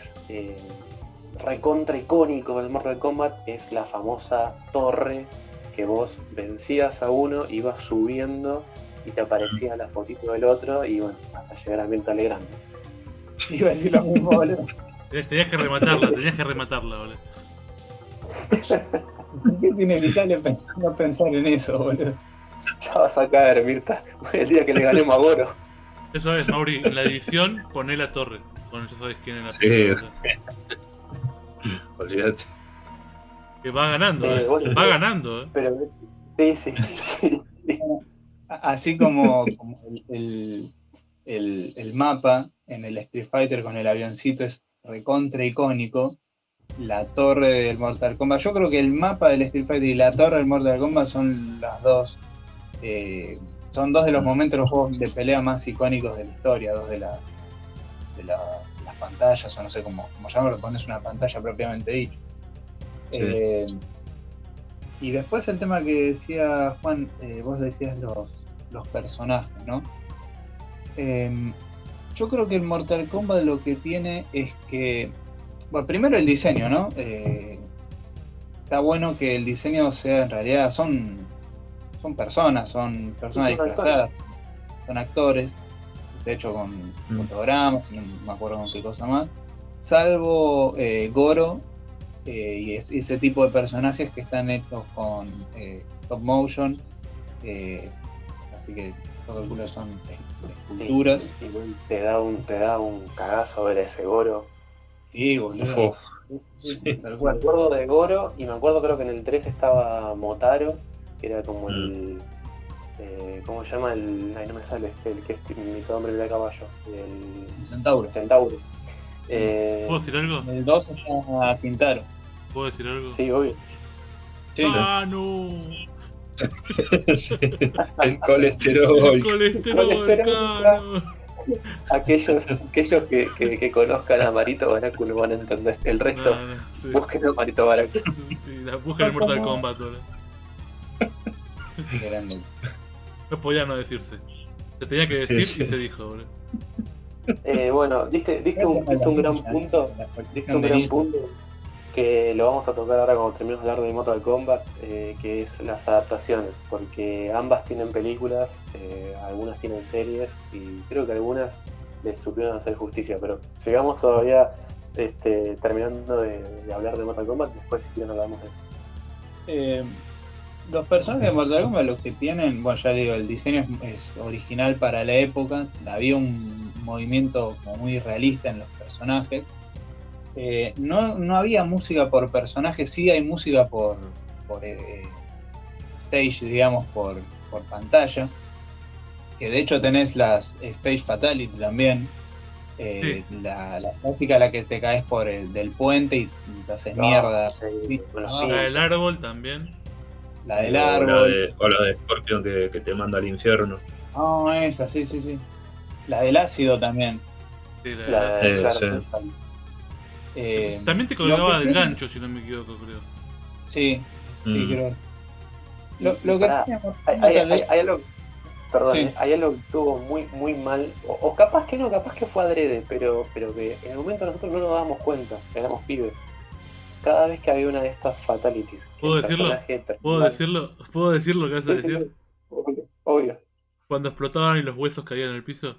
S1: recontra icónico del Mortal Kombat es la famosa torre, que vos vencías a uno, ibas subiendo y te aparecía la fotito del otro, y bueno, hasta llegar a Mirta Legrand.
S4: Iba a decir lo mismo, boludo.
S2: Tenías que rematarla, boludo.
S4: Es inevitable no pensar en eso, boludo.
S1: Ya vas a caer, Mirta, el día que le ganemos a Goro.
S2: Eso es, Mauri, en la edición poné la torre. Bueno, ya sabes quién es la torre.
S3: Sí. Olvídate.
S2: Que va ganando, bueno, va ganando.
S1: Pero sí.
S4: Así como el mapa en el Street Fighter con el avioncito es recontra icónico, la torre del Mortal Kombat, yo creo que el mapa del Street Fighter y la torre del Mortal Kombat son las dos, son dos de los momentos de los juegos de pelea más icónicos de la historia, dos de las pantallas, o no sé cómo llamarlo, pones una pantalla propiamente dicho. Sí. Y después el tema que decía Juan, vos decías los personajes, ¿no? Yo creo que el Mortal Kombat lo que tiene es que, bueno, primero el diseño, ¿no? Está bueno que el diseño sea, en realidad, son personas disfrazadas, son actores, de hecho con fotogramas, no me acuerdo con qué cosa más, salvo Goro, y ese tipo de personajes que están hechos con stop motion, así que todo el culo son esculturas.
S1: Sí, te da un cagazo ver ese Goro.
S4: Sí, boludo.
S1: Sí. Me acuerdo de Goro, y me acuerdo, creo que en el 3 estaba Motaro, que era como el ¿cómo se llama? Ay, no me sale, el que es mi hombre de caballo, el
S4: Centauro.
S2: ¿Puedo decir algo?
S4: El 2 está Quintaro.
S2: ¿Puedo decir algo?
S1: Sí, obvio.
S4: Sí.
S2: ¡Ah, no!
S3: Sí. El colesterol,
S2: Cano.
S1: Aquellos que conozcan a Marito Baracu lo van a entender. El resto,
S2: sí.
S1: busquen a Marito Baracu.
S2: Sí, busquen el Mortal Kombat, boludo. No podía no decirse. Se tenía que decir y se dijo, boludo.
S1: Bueno, diste un gran punto. Diste un gran punto que lo vamos a tocar ahora cuando terminemos de hablar de Mortal Kombat, que es las adaptaciones, porque ambas tienen películas, algunas tienen series y creo que algunas les supieron hacer justicia, pero sigamos todavía terminando de hablar de Mortal Kombat, después si quieren hablamos de eso.
S4: Los personajes de Mortal Kombat, los que tienen, bueno, ya digo, el diseño es original para la época, había un movimiento como muy realista en los personajes. No había música por personaje, sí hay música por stage, digamos, por pantalla, que de hecho tenés las Stage Fatality también,
S2: Sí.
S4: la clásica, la que te caes por del puente y te haces mierda.
S1: Sí,
S2: La del árbol también.
S4: La del árbol.
S3: O la de Scorpion que te manda al infierno.
S4: No, esa, sí. La del ácido también.
S2: Sí,
S1: Claro.
S2: también te colgaba del gancho, si no me equivoco, creo.
S4: Sí, creo. Lo que
S1: hay algo, perdón,
S4: sí.
S1: hay algo que estuvo muy mal, o capaz que no, capaz que fue adrede, pero que en el momento nosotros no nos dábamos cuenta, éramos pibes. Cada vez que había una de estas fatalities,
S2: ¿Puedo decirlo que vas a decir?
S1: Obvio.
S2: Cuando explotaban y los huesos caían en el piso.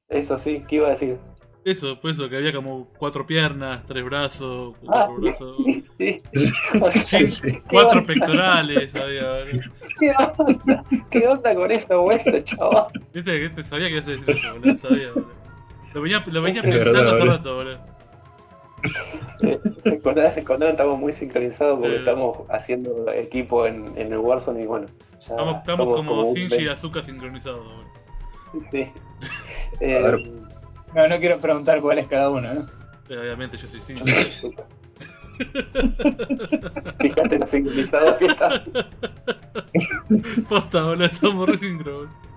S1: Eso sí, ¿qué iba a decir?
S2: Eso, pues eso, que había como 4 piernas, 3 brazos, 4 brazos.
S1: Sí.
S2: 4 pectorales había.
S1: ¿Qué onda con esos huesos, chaval?
S2: ¿Viste? Sabía que ibas a decir eso, boludo. Sabía, boludo. Lo venía
S3: Es
S2: pensando
S3: verdad,
S2: hace
S3: boludo.
S2: rato, boludo.
S1: Con Adam estamos muy sincronizados porque estamos haciendo equipo en el Warzone y bueno. Ya
S2: Estamos como Shinji y Asuka sincronizados, boludo.
S1: Sí.
S4: No quiero preguntar cuál es cada uno, ¿no?
S2: Obviamente yo soy Shinji.
S1: Fíjate lo sincronizado que está.
S2: Posta, boludo, estamos re sincro, boludo.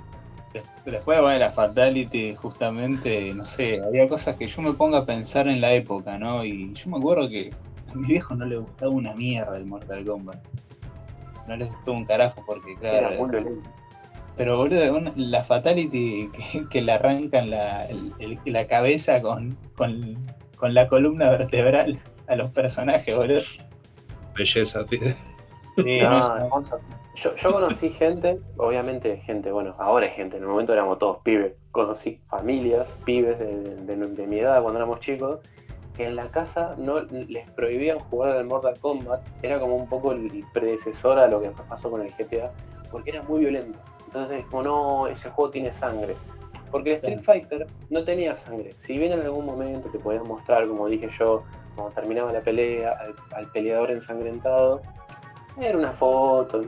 S4: Después, bueno, la Fatality, justamente, no sé, había cosas que yo me pongo a pensar en la época, ¿no? Y yo me acuerdo que a mi viejo no le gustaba una mierda el Mortal Kombat. No les gustó un carajo porque, claro.
S1: Era muy violento.
S4: Pero, boludo, la Fatality que le arrancan la cabeza con la columna vertebral a los personajes, boludo.
S3: Belleza, pide.
S4: Sí,
S1: Hermoso. Yo conocí gente, obviamente gente, bueno, ahora es gente, en el momento éramos todos pibes. Conocí familias, pibes de mi edad cuando éramos chicos, que en la casa no les prohibían jugar al Mortal Kombat, era como un poco el predecesor a lo que pasó con el GTA, porque era muy violento. Entonces, como no, ese juego tiene sangre. Porque el Street Fighter no tenía sangre. Si bien en algún momento te podían mostrar, como dije yo, cuando terminaba la pelea, al peleador ensangrentado, era una foto.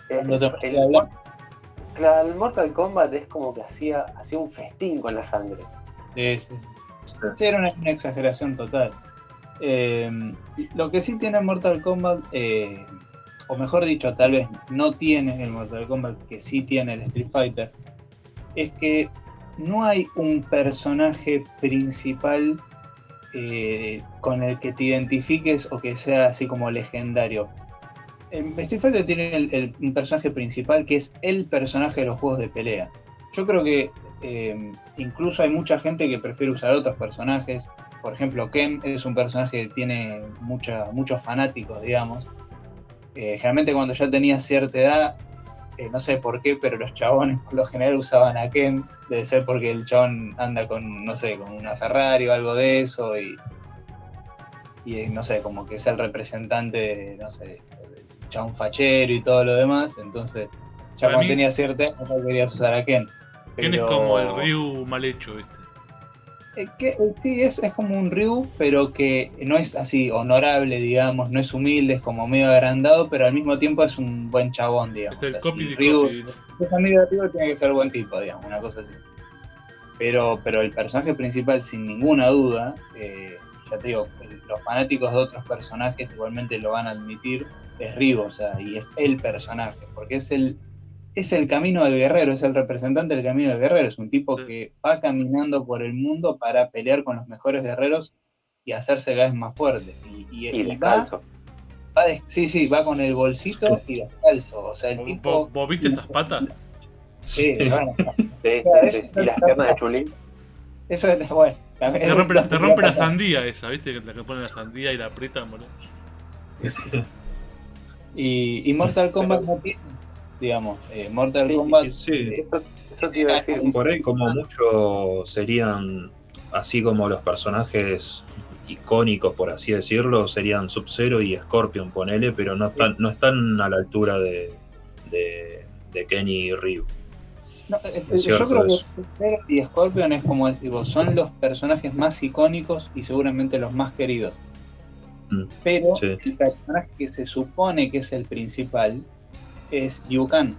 S1: El Mortal Kombat es como que hacía un festín con la sangre.
S4: Sí, era una exageración total. Lo que sí tiene Mortal Kombat, o mejor dicho, tal vez no tiene el Mortal Kombat, que sí tiene el Street Fighter, es que no hay un personaje principal con el que te identifiques o que sea así como legendario. Street Fighter tiene un personaje principal que es el personaje de los juegos de pelea. Yo creo que incluso hay mucha gente que prefiere usar otros personajes. Por ejemplo, Ken es un personaje que tiene muchos fanáticos, digamos. Generalmente cuando ya tenía cierta edad, no sé por qué, pero los chabones por lo general usaban a Ken. Debe ser porque el chabón anda con, no sé, con una Ferrari o algo de eso y no sé, como que es el representante, no sé, del chabón fachero y todo lo demás. Entonces, ya cuando tenía cierta edad, no querías usar a Ken.
S2: Ken es como el Ryu mal hecho, ¿viste?
S4: Sí, es como un Ryu, pero que no es así honorable, digamos, no es humilde, es como medio agrandado, pero al mismo tiempo es un buen chabón, digamos.
S2: Es el copy de
S4: Ryu,
S2: copy.
S4: es amigo de Ryu, tiene que ser buen tipo, digamos, una cosa así. Pero el personaje principal, sin ninguna duda, ya te digo, los fanáticos de otros personajes igualmente lo van a admitir, es Ryu, o sea, y es el personaje, porque es el es el camino del guerrero, es el representante del camino del guerrero, es un tipo que va caminando por el mundo para pelear con los mejores guerreros y hacerse cada vez más fuerte. Y va con el bolsito y descalzo. O sea, el tipo.
S2: ¿Vos viste esas patas?
S4: Sí, bueno.
S1: Sí. Y las piernas de Chun-Li.
S4: Eso es bueno.
S2: Te rompe la sandía esa, ¿viste? La que pone la sandía y la aprietan, boludo.
S4: Y Mortal Kombat no tiene, digamos. Mortal Kombat.
S3: Sí.
S1: Eso te iba a decir.
S3: Por ahí, como mucho, serían así como los personajes icónicos, por así decirlo, serían Sub-Zero y Scorpion, ponele, pero no están a la altura de Kenny y Ryu.
S4: No, yo creo que Sub-Zero y Scorpion es como decir vos, son los personajes más icónicos y seguramente los más queridos. Pero el personaje que se supone que es el principal es Liu Kang.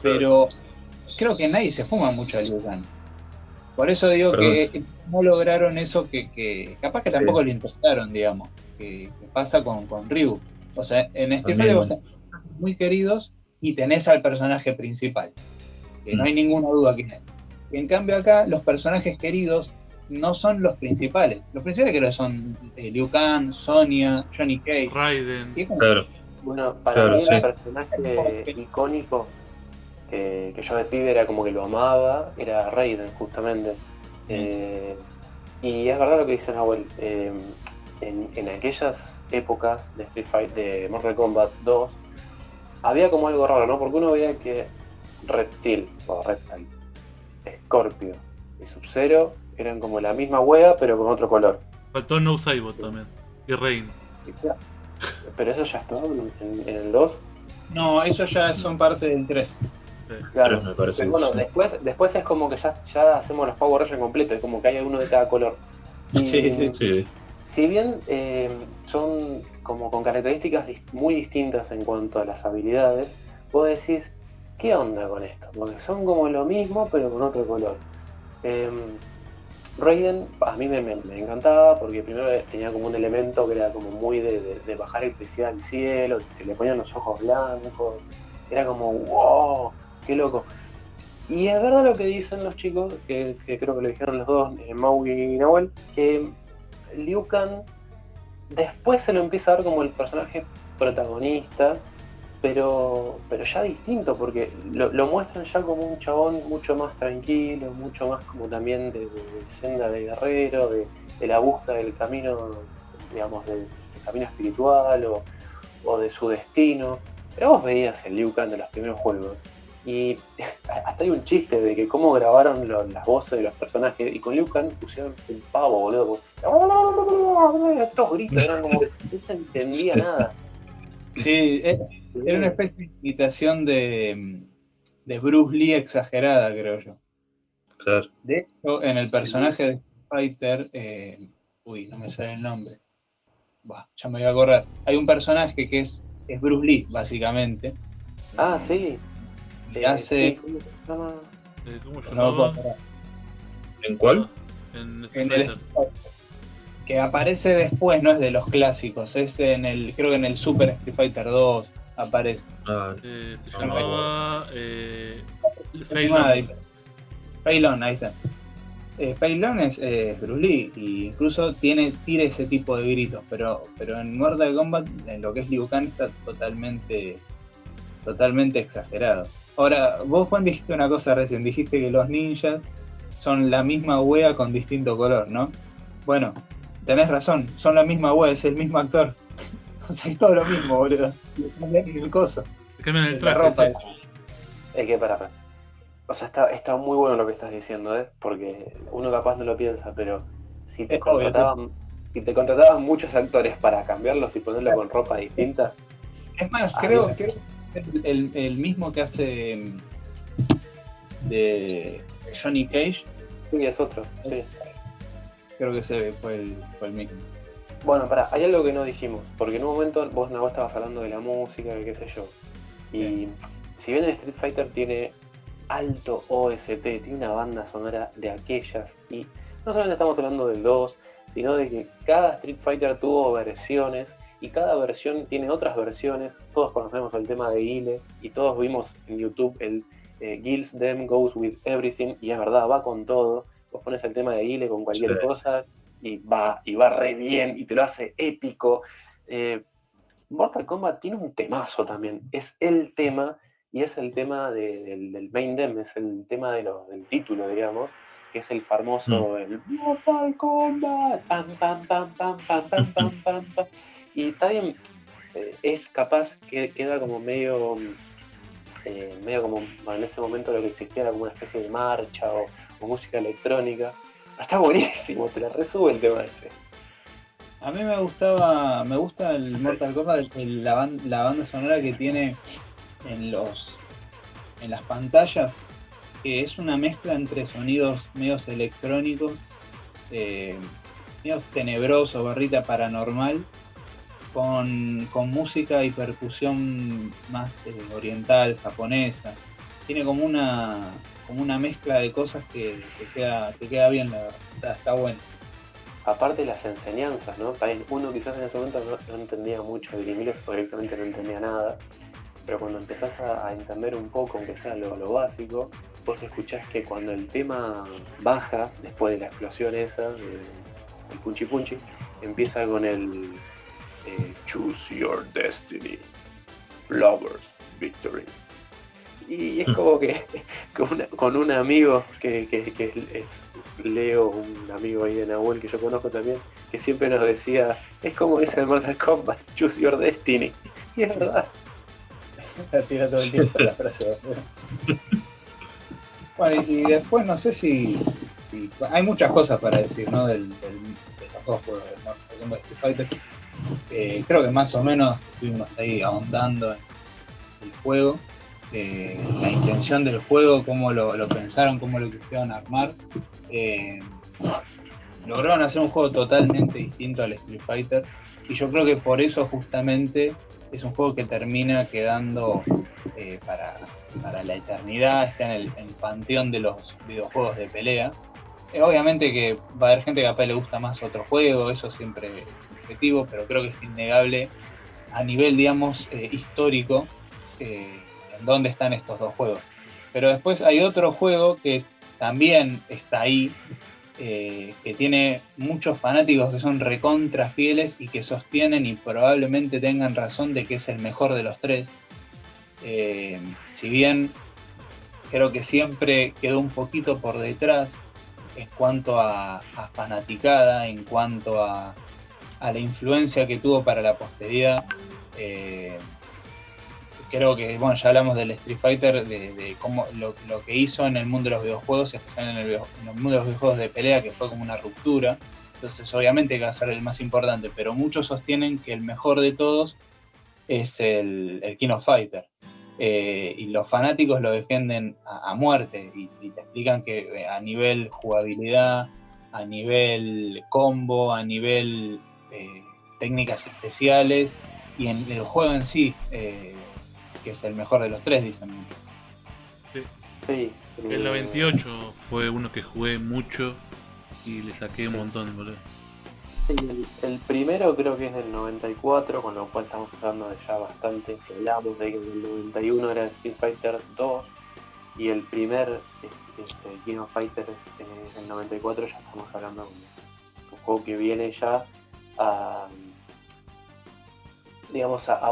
S4: Pero creo que nadie se fuma mucho a Liu Kang. Por eso digo que no lograron eso que capaz que tampoco lo intentaron, digamos, que pasa con Ryu. O sea, en Street Fighter vos tenés personajes muy queridos y tenés al personaje principal, que no hay ninguna duda quién es. En cambio acá, los personajes queridos no son los principales. Los principales creo que son Liu Kang, Sonya, Johnny Cage.
S2: Raiden.
S1: Bueno, para mí el personaje icónico que yo de pibe era como que lo amaba, era Raiden, justamente. Y es verdad lo que dice Nahuel. En aquellas épocas de Street Fighter, de Mortal Kombat 2, había como algo raro, ¿no? Porque uno veía que Reptile, Scorpio y Sub-Zero eran como la misma wea, pero con otro color.
S2: Faltó No Saibot también. Y Rain.
S1: Pero eso ya está en el 2.
S4: No, eso ya son parte del 3.
S1: Claro,
S3: me parece.
S1: Pero bueno, después es como que ya hacemos los Power Rangers completos, es como que hay uno de cada color. Y,
S3: sí.
S1: Si bien son como con características muy distintas en cuanto a las habilidades, vos decís, ¿qué onda con esto? Porque son como lo mismo, pero con otro color. Raiden a mí me encantaba porque primero tenía como un elemento que era como muy de bajar electricidad al cielo, se le ponían los ojos blancos, era como wow, qué loco. Y es verdad lo que dicen los chicos, que creo que lo dijeron los dos, Maui y Nahuel, que Liu Kang después se lo empieza a ver como el personaje protagonista, pero ya distinto, porque lo muestran ya como un chabón mucho más tranquilo, mucho más como también de senda de guerrero, de la búsqueda del camino, digamos, del camino espiritual o de su destino. Pero vos veías el Liu Kang de los primeros juegos y hasta hay un chiste de que cómo grabaron las voces de los personajes, y con Liu Kang pusieron un pavo, boludo, estos gritos eran como que no se entendía nada.
S4: Sí, era una especie de imitación de Bruce Lee exagerada, creo yo.
S3: Claro.
S4: De hecho, en el personaje de Fighter, no me sale el nombre. Ya me voy a acordar. Hay un personaje que es Bruce Lee, básicamente.
S1: Ah, sí.
S4: Le hace.
S2: ¿Cómo se
S4: No
S2: llama?
S3: ¿En cuál?
S2: En
S4: En el que aparece después, no es de los clásicos, es creo que en el Super Street Fighter 2 aparece.
S2: se llamaba
S4: Fei Long, ahí está. Fei Long es Bruce Lee, y incluso tira ese tipo de gritos, pero en Mortal Kombat, en lo que es Liu Kang, está totalmente exagerado. Ahora, vos, Juan, dijiste una cosa recién, dijiste que los ninjas son la misma wea con distinto color, ¿no? Bueno, tenés razón, son la misma wea, es el mismo actor. O sea, es todo lo mismo, boludo. El coso.
S2: Cambian el
S4: La
S2: traje,
S4: ropa.
S2: sí.
S1: Es que para. O sea, está muy bueno lo que estás diciendo, porque uno capaz no lo piensa, pero si te contrataban muchos actores para cambiarlos y ponerlo con ropa distinta.
S4: Es más, creo que el mismo que hace de Johnny Cage.
S1: Sí, es otro, sí.
S4: Creo que ese fue el mismo.
S1: Bueno, hay algo que no dijimos, porque en un momento vos estabas hablando de la música, qué sé yo. Y si bien el Street Fighter tiene alto OST, tiene una banda sonora de aquellas, y no solamente estamos hablando del 2, sino de que cada Street Fighter tuvo versiones y cada versión tiene otras versiones. Todos conocemos el tema de Guile y todos vimos en YouTube el Gills Them Goes With Everything, y es verdad, va con todo. Vos pones el tema de Guile con cualquier cosa y va re bien y te lo hace épico. Mortal Kombat tiene un temazo también, es el tema, y es el tema del main theme, es el tema del título, digamos, que es el famoso el Mortal Kombat, pam, pam, pam, pam, pam, pam, pam, pam, pam. Y está bien, es capaz que queda como medio como en ese momento lo que existía era como una especie de marcha o música electrónica. Pero está buenísimo, te la resube el tema ese.
S4: A mí me gusta el Mortal Kombat, la banda sonora que tiene en las pantallas, que es una mezcla entre sonidos medios electrónicos, medios tenebrosos, barrita paranormal, con música y percusión más oriental, japonesa. Tiene como una mezcla de cosas que queda bien, la verdad, está bueno.
S1: Aparte las enseñanzas, ¿no? Uno quizás en ese momento no entendía mucho de inglés, o directamente no entendía nada, pero cuando empezás a entender un poco, aunque sea lo básico, vos escuchás que cuando el tema baja, después de la explosión esa, el punchi punchi, empieza con el Choose Your Destiny, Flowers Victory. Y es como que con un amigo que es Leo, un amigo ahí de Nahuel que yo conozco también, que siempre nos decía, es como ese Mortal Kombat, Choose Your Destiny. Y es verdad.
S4: La tira todo el tiempo la frase. Bueno, y después no sé si hay muchas cosas para decir, ¿no? De los dos juegos de Mortal Kombat Street Fighter. Creo que más o menos estuvimos ahí ahondando en el juego. La intención del juego, cómo lo pensaron, cómo lo quisieron armar. Lograron hacer un juego totalmente distinto al Street Fighter, y yo creo que por eso justamente es un juego que termina quedando para la eternidad, está en el panteón de los videojuegos de pelea. Obviamente que va a haber gente que a le gusta más otro juego, eso siempre es objetivo, pero creo que es innegable a nivel, digamos, histórico, en dónde están estos dos juegos. Pero después hay otro juego que también está ahí, que tiene muchos fanáticos que son recontra fieles y que sostienen y probablemente tengan razón de que es el mejor de los tres. Si bien creo que siempre quedó un poquito por detrás en cuanto a fanaticada, en cuanto a la influencia que tuvo para la posteridad. Creo que, bueno, ya hablamos del Street Fighter, de cómo lo que hizo en el mundo de los videojuegos, especialmente en el mundo de los videojuegos de pelea, que fue como una ruptura. Entonces, obviamente que va a ser el más importante, pero muchos sostienen que el mejor de todos es el King of Fighter. Y los fanáticos lo defienden a muerte y te explican que a nivel jugabilidad, a nivel combo, a nivel técnicas especiales y en el juego en sí, que es el mejor de los tres, dicen.
S1: Sí.
S2: El 98 fue uno que jugué mucho y le saqué un montón, boludo.
S1: Sí, el primero creo que es del 94, con lo cual estamos hablando de ya bastante. Si hablamos de que el 91 era Street Fighter 2 y el primer King of Fighters del 94, ya estamos hablando de un juego que viene ya a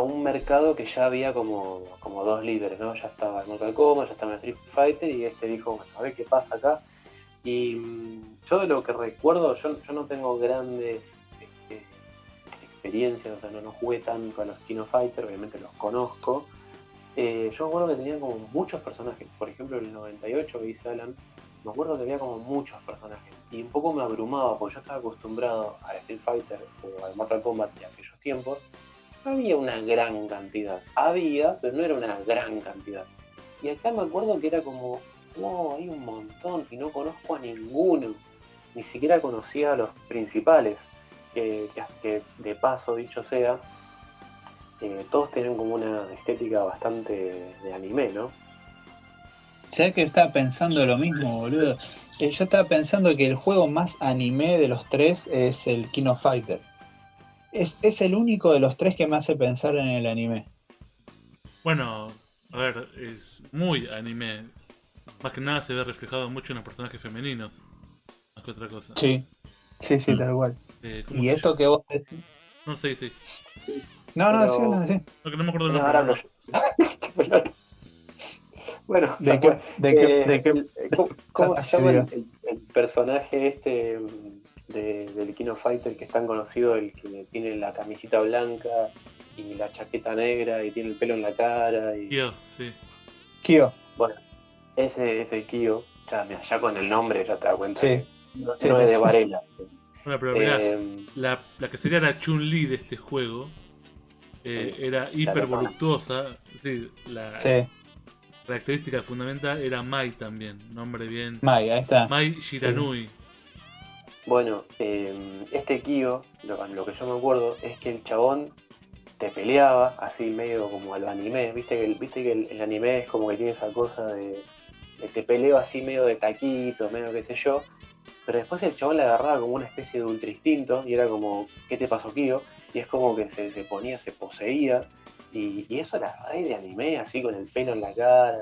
S1: un mercado que ya había como dos líderes, ¿no? Ya estaba el Mortal Kombat, ya estaba el Street Fighter, y dijo, bueno, a ver qué pasa acá. Y yo de lo que recuerdo, yo no tengo grandes experiencias, o sea, no jugué tanto a los King of Fighter, obviamente los conozco. Yo me acuerdo que tenían como muchos personajes, por ejemplo el 98 que dice Alan, me acuerdo que había como muchos personajes, y un poco me abrumaba, porque yo estaba acostumbrado a Street Fighter o al Mortal Kombat de aquellos tiempos. No había una gran cantidad, pero no era una gran cantidad. Y acá me acuerdo que era como, wow, hay un montón y no conozco a ninguno, ni siquiera conocía a los principales, que de paso, dicho sea, todos tienen como una estética bastante de anime, ¿no?
S4: ¿Sabes que estaba pensando lo mismo, boludo? Yo estaba pensando que el juego más anime de los tres es el King of Fighter. es el único de los 3 que me hace pensar en el anime.
S2: Bueno, a ver, es muy anime. Más que nada se ve reflejado mucho en los personajes femeninos. Más que otra cosa.
S4: Sí, tal cual.
S2: ¿Y
S4: esto
S2: llama?
S4: que vos decís?
S2: No sé, sí.
S4: No,
S1: Pero...
S4: sí.
S2: No, que no me acuerdo el
S1: No,
S2: nombre.
S1: ahora no. Bueno,
S4: ¿De qué
S1: ¿cómo se llama el personaje del King of Fighter que es tan conocido, el que tiene la camisita blanca y la chaqueta negra y tiene el pelo en la cara?
S2: Kyo, sí.
S4: Kyo.
S1: Bueno, ese Kyo, ya con el nombre ya te das cuenta.
S4: Sí.
S1: No es de Varela.
S2: Bueno, pero mirá, la que sería la Chun-Li de este juego era hiper voluptuosa. Sí, la característica fundamental era Mai también. Nombre bien.
S4: Mai, ahí está.
S2: Mai Shiranui.
S1: Sí. Bueno, este Kyo, lo que yo me acuerdo es que el chabón te peleaba así medio como al anime. Viste que el anime es como que tiene esa cosa de te peleo así medio de taquito, medio qué sé yo. Pero después el chabón le agarraba como una especie de ultra instinto y era como, ¿qué te pasó, Kyo? Y es como que se ponía, se poseía. Y eso era re de anime, así con el pelo en la cara,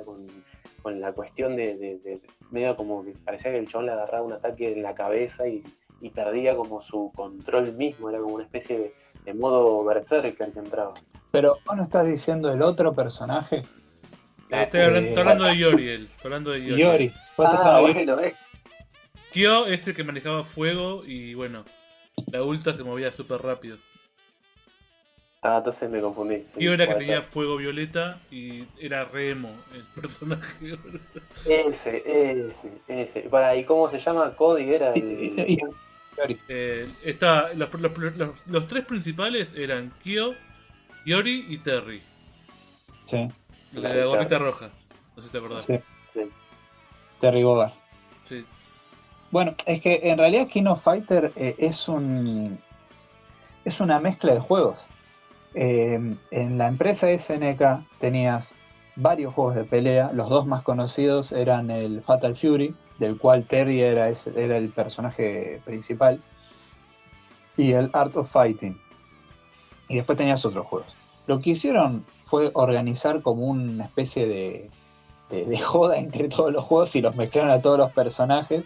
S1: con la cuestión de medio como que parecía que el chabón le agarraba un ataque en la cabeza y perdía como su control mismo, era como una especie de modo berserker que entraba.
S4: Pero vos no estás diciendo el otro personaje.
S2: Estoy hablando de Yori,
S4: Yori.
S1: Bueno,
S2: Kyo es el que manejaba fuego y bueno, la ulta se movía súper rápido.
S1: Entonces me confundí. Sí,
S2: Kyo era que tenía fuego violeta y era re emo el personaje.
S1: Ese. ¿Y cómo se llama? Cody era el...
S2: Los 3 principales eran Kyo, Yori y Terry.
S4: Sí.
S2: El de la gorrita roja. No sé si te acordás.
S4: Sí. Terry Bogard.
S2: Sí.
S4: Bueno, es que en realidad King of Fighter es una mezcla de juegos. En la empresa SNK tenías varios juegos de pelea. Los 2 más conocidos eran el Fatal Fury, del cual Terry era el personaje principal, y el Art of Fighting. Y después tenías otros juegos. Lo que hicieron fue organizar como una especie de joda entre todos los juegos y los mezclaron a todos los personajes.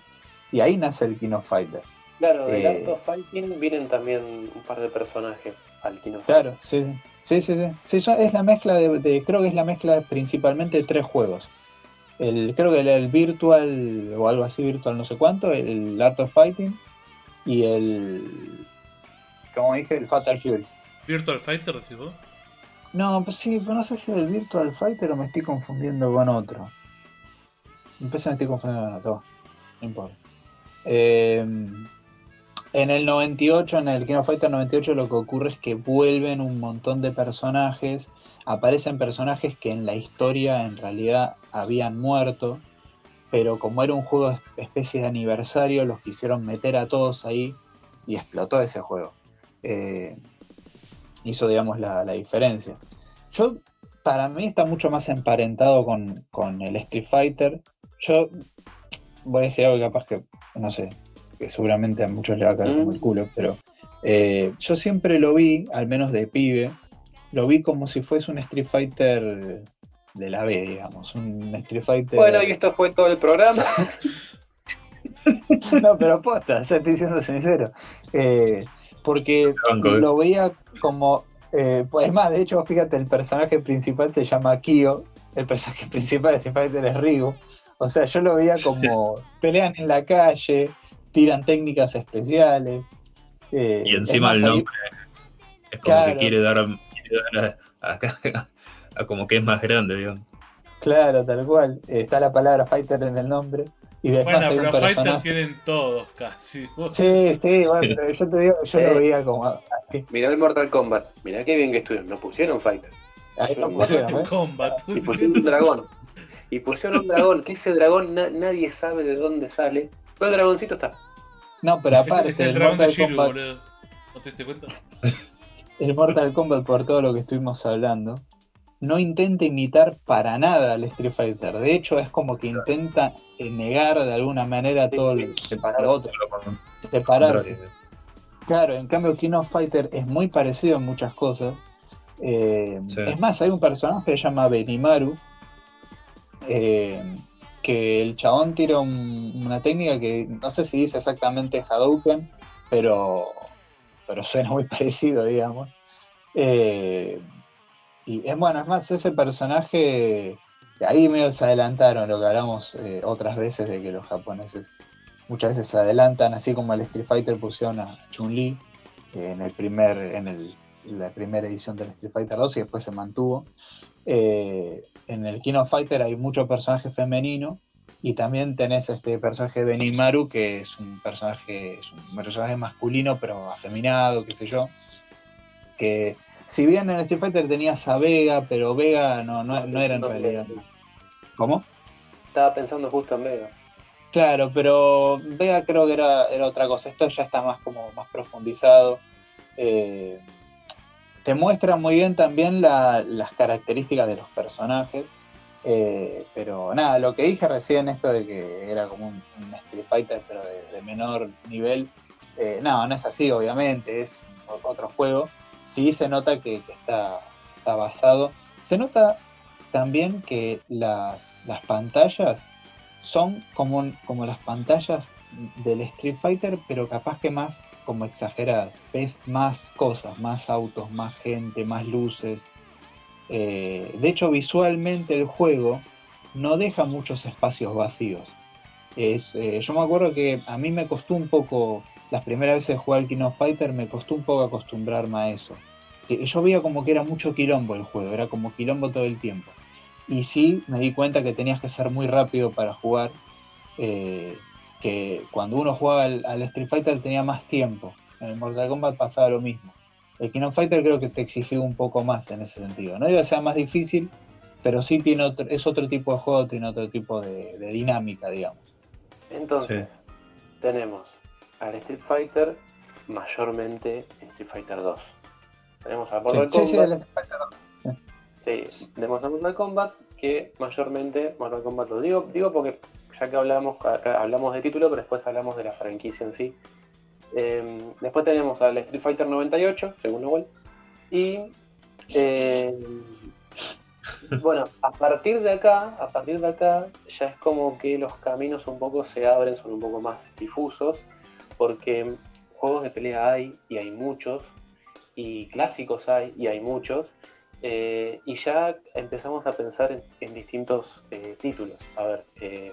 S4: Y ahí nace el King of Fighter.
S1: Claro, del Art of Fighting vienen también un par de personajes al King of Fighter.
S4: Claro, sí. Es la mezcla creo que es la mezcla principalmente de 3 juegos. Creo que el Virtual, o algo así, Virtual no sé cuánto, el Art of Fighting, y como dije, el Fatal Fury.
S2: ¿Virtual Fighter decís vos?
S4: No, pues sí, pero no sé si es el Virtual Fighter o me estoy confundiendo con otro. Me estoy confundiendo con otro. No importa. En el 98, en el King of Fighter 98, lo que ocurre es que vuelven un montón de personajes, aparecen personajes que en la historia en realidad habían muerto, pero como era un juego especie de aniversario, los quisieron meter a todos ahí y explotó ese juego. Hizo, digamos, la diferencia. Para mí está mucho más emparentado con el Street Fighter. Yo voy a decir algo que capaz que, no sé, que seguramente a muchos le va a caer como el culo, pero yo siempre lo vi, al menos de pibe, lo vi como si fuese un Street Fighter de la B, digamos, un Street Fighter...
S1: Bueno, y esto fue todo el programa.
S4: No, pero posta, ya estoy siendo sincero. Porque lo veía como... pues más, de hecho, fíjate, el personaje principal se llama Kyo, el personaje principal de Street Fighter es Ryu. O sea, yo lo veía como pelean en la calle, tiran técnicas especiales.
S3: Y encima el nombre es como que quiere dar a como que es más grande, digamos.
S4: Claro, tal cual. Está la palabra fighter en el nombre. Y
S2: bueno, pero fighter tienen todos casi.
S4: Sí, bueno, pero yo te digo, yo lo veía como así.
S1: Mirá el Mortal Kombat, mirá qué bien que estuvieron, no pusieron fighter.
S4: Ahí lo pusieron,
S1: Y pusieron un dragón. Y pusieron un dragón, que ese dragón nadie sabe de dónde sale. Pero el dragoncito está.
S4: No, pero aparte,
S2: es el dragón de Shiru, boludo. ¿No te diste cuenta?
S4: El Mortal Kombat, por todo lo que estuvimos hablando, no intenta imitar para nada al Street Fighter. De hecho, es como que intenta negar de alguna manera todo lo otro. Separarse. Claro, en cambio King of Fighter es muy parecido en muchas cosas.
S3: Sí.
S4: Es más, hay un personaje que se llama Benimaru, que el chabón tira una técnica que no sé si dice exactamente Hadouken, pero suena muy parecido, digamos. Y es bueno, es más, ese personaje, ahí medio se adelantaron lo que hablamos otras veces de que los japoneses muchas veces se adelantan, así como el Street Fighter pusieron a Chun-Li la primera edición del Street Fighter 2 y después se mantuvo. En el King of Fighter hay mucho personaje femenino y también tenés este personaje de Benimaru, que es un personaje masculino pero afeminado, qué sé yo, que si bien en Street Fighter tenías a Vega, pero Vega no era en realidad. ¿Cómo?
S1: Estaba pensando justo en Vega.
S4: Claro, pero Vega creo que era otra cosa. Esto ya está más profundizado. Te muestra muy bien también las características de los personajes. Pero nada, lo que dije recién, esto de que era como un Street Fighter, pero de menor nivel, no es así, obviamente, es otro juego. Sí se nota que está basado. Se nota también que las pantallas son como las pantallas del Street Fighter, pero capaz que más como exageradas. Ves más cosas, más autos, más gente, más luces. De hecho, visualmente el juego no deja muchos espacios vacíos. Yo me acuerdo que a mí me costó un poco, las primeras veces que jugué al King of Fighter, me costó un poco acostumbrarme a eso. Yo veía como que era mucho quilombo el juego, era como quilombo todo el tiempo. Y sí, me di cuenta que tenías que ser muy rápido para jugar, que cuando uno jugaba al Street Fighter tenía más tiempo. En el Mortal Kombat pasaba lo mismo. El King of Fighter creo que te exigió un poco más en ese sentido. No digo que sea más difícil, pero sí es otro tipo de juego, tiene otro tipo de dinámica, digamos.
S1: Entonces, tenemos al Street Fighter, mayormente Street Fighter 2. Tenemos a Mortal Kombat.
S4: el Street Fighter 2.
S1: Sí, tenemos a Mortal Kombat, que mayormente Mortal Kombat lo digo porque ya que hablamos de título, pero después hablamos de la franquicia en sí. Después tenemos al Street Fighter 98, según igual. Y bueno, a partir de acá ya es como que los caminos un poco se abren, son un poco más difusos, porque juegos de pelea hay, y hay muchos, y clásicos hay, y hay muchos, y ya empezamos a pensar en distintos títulos. A ver,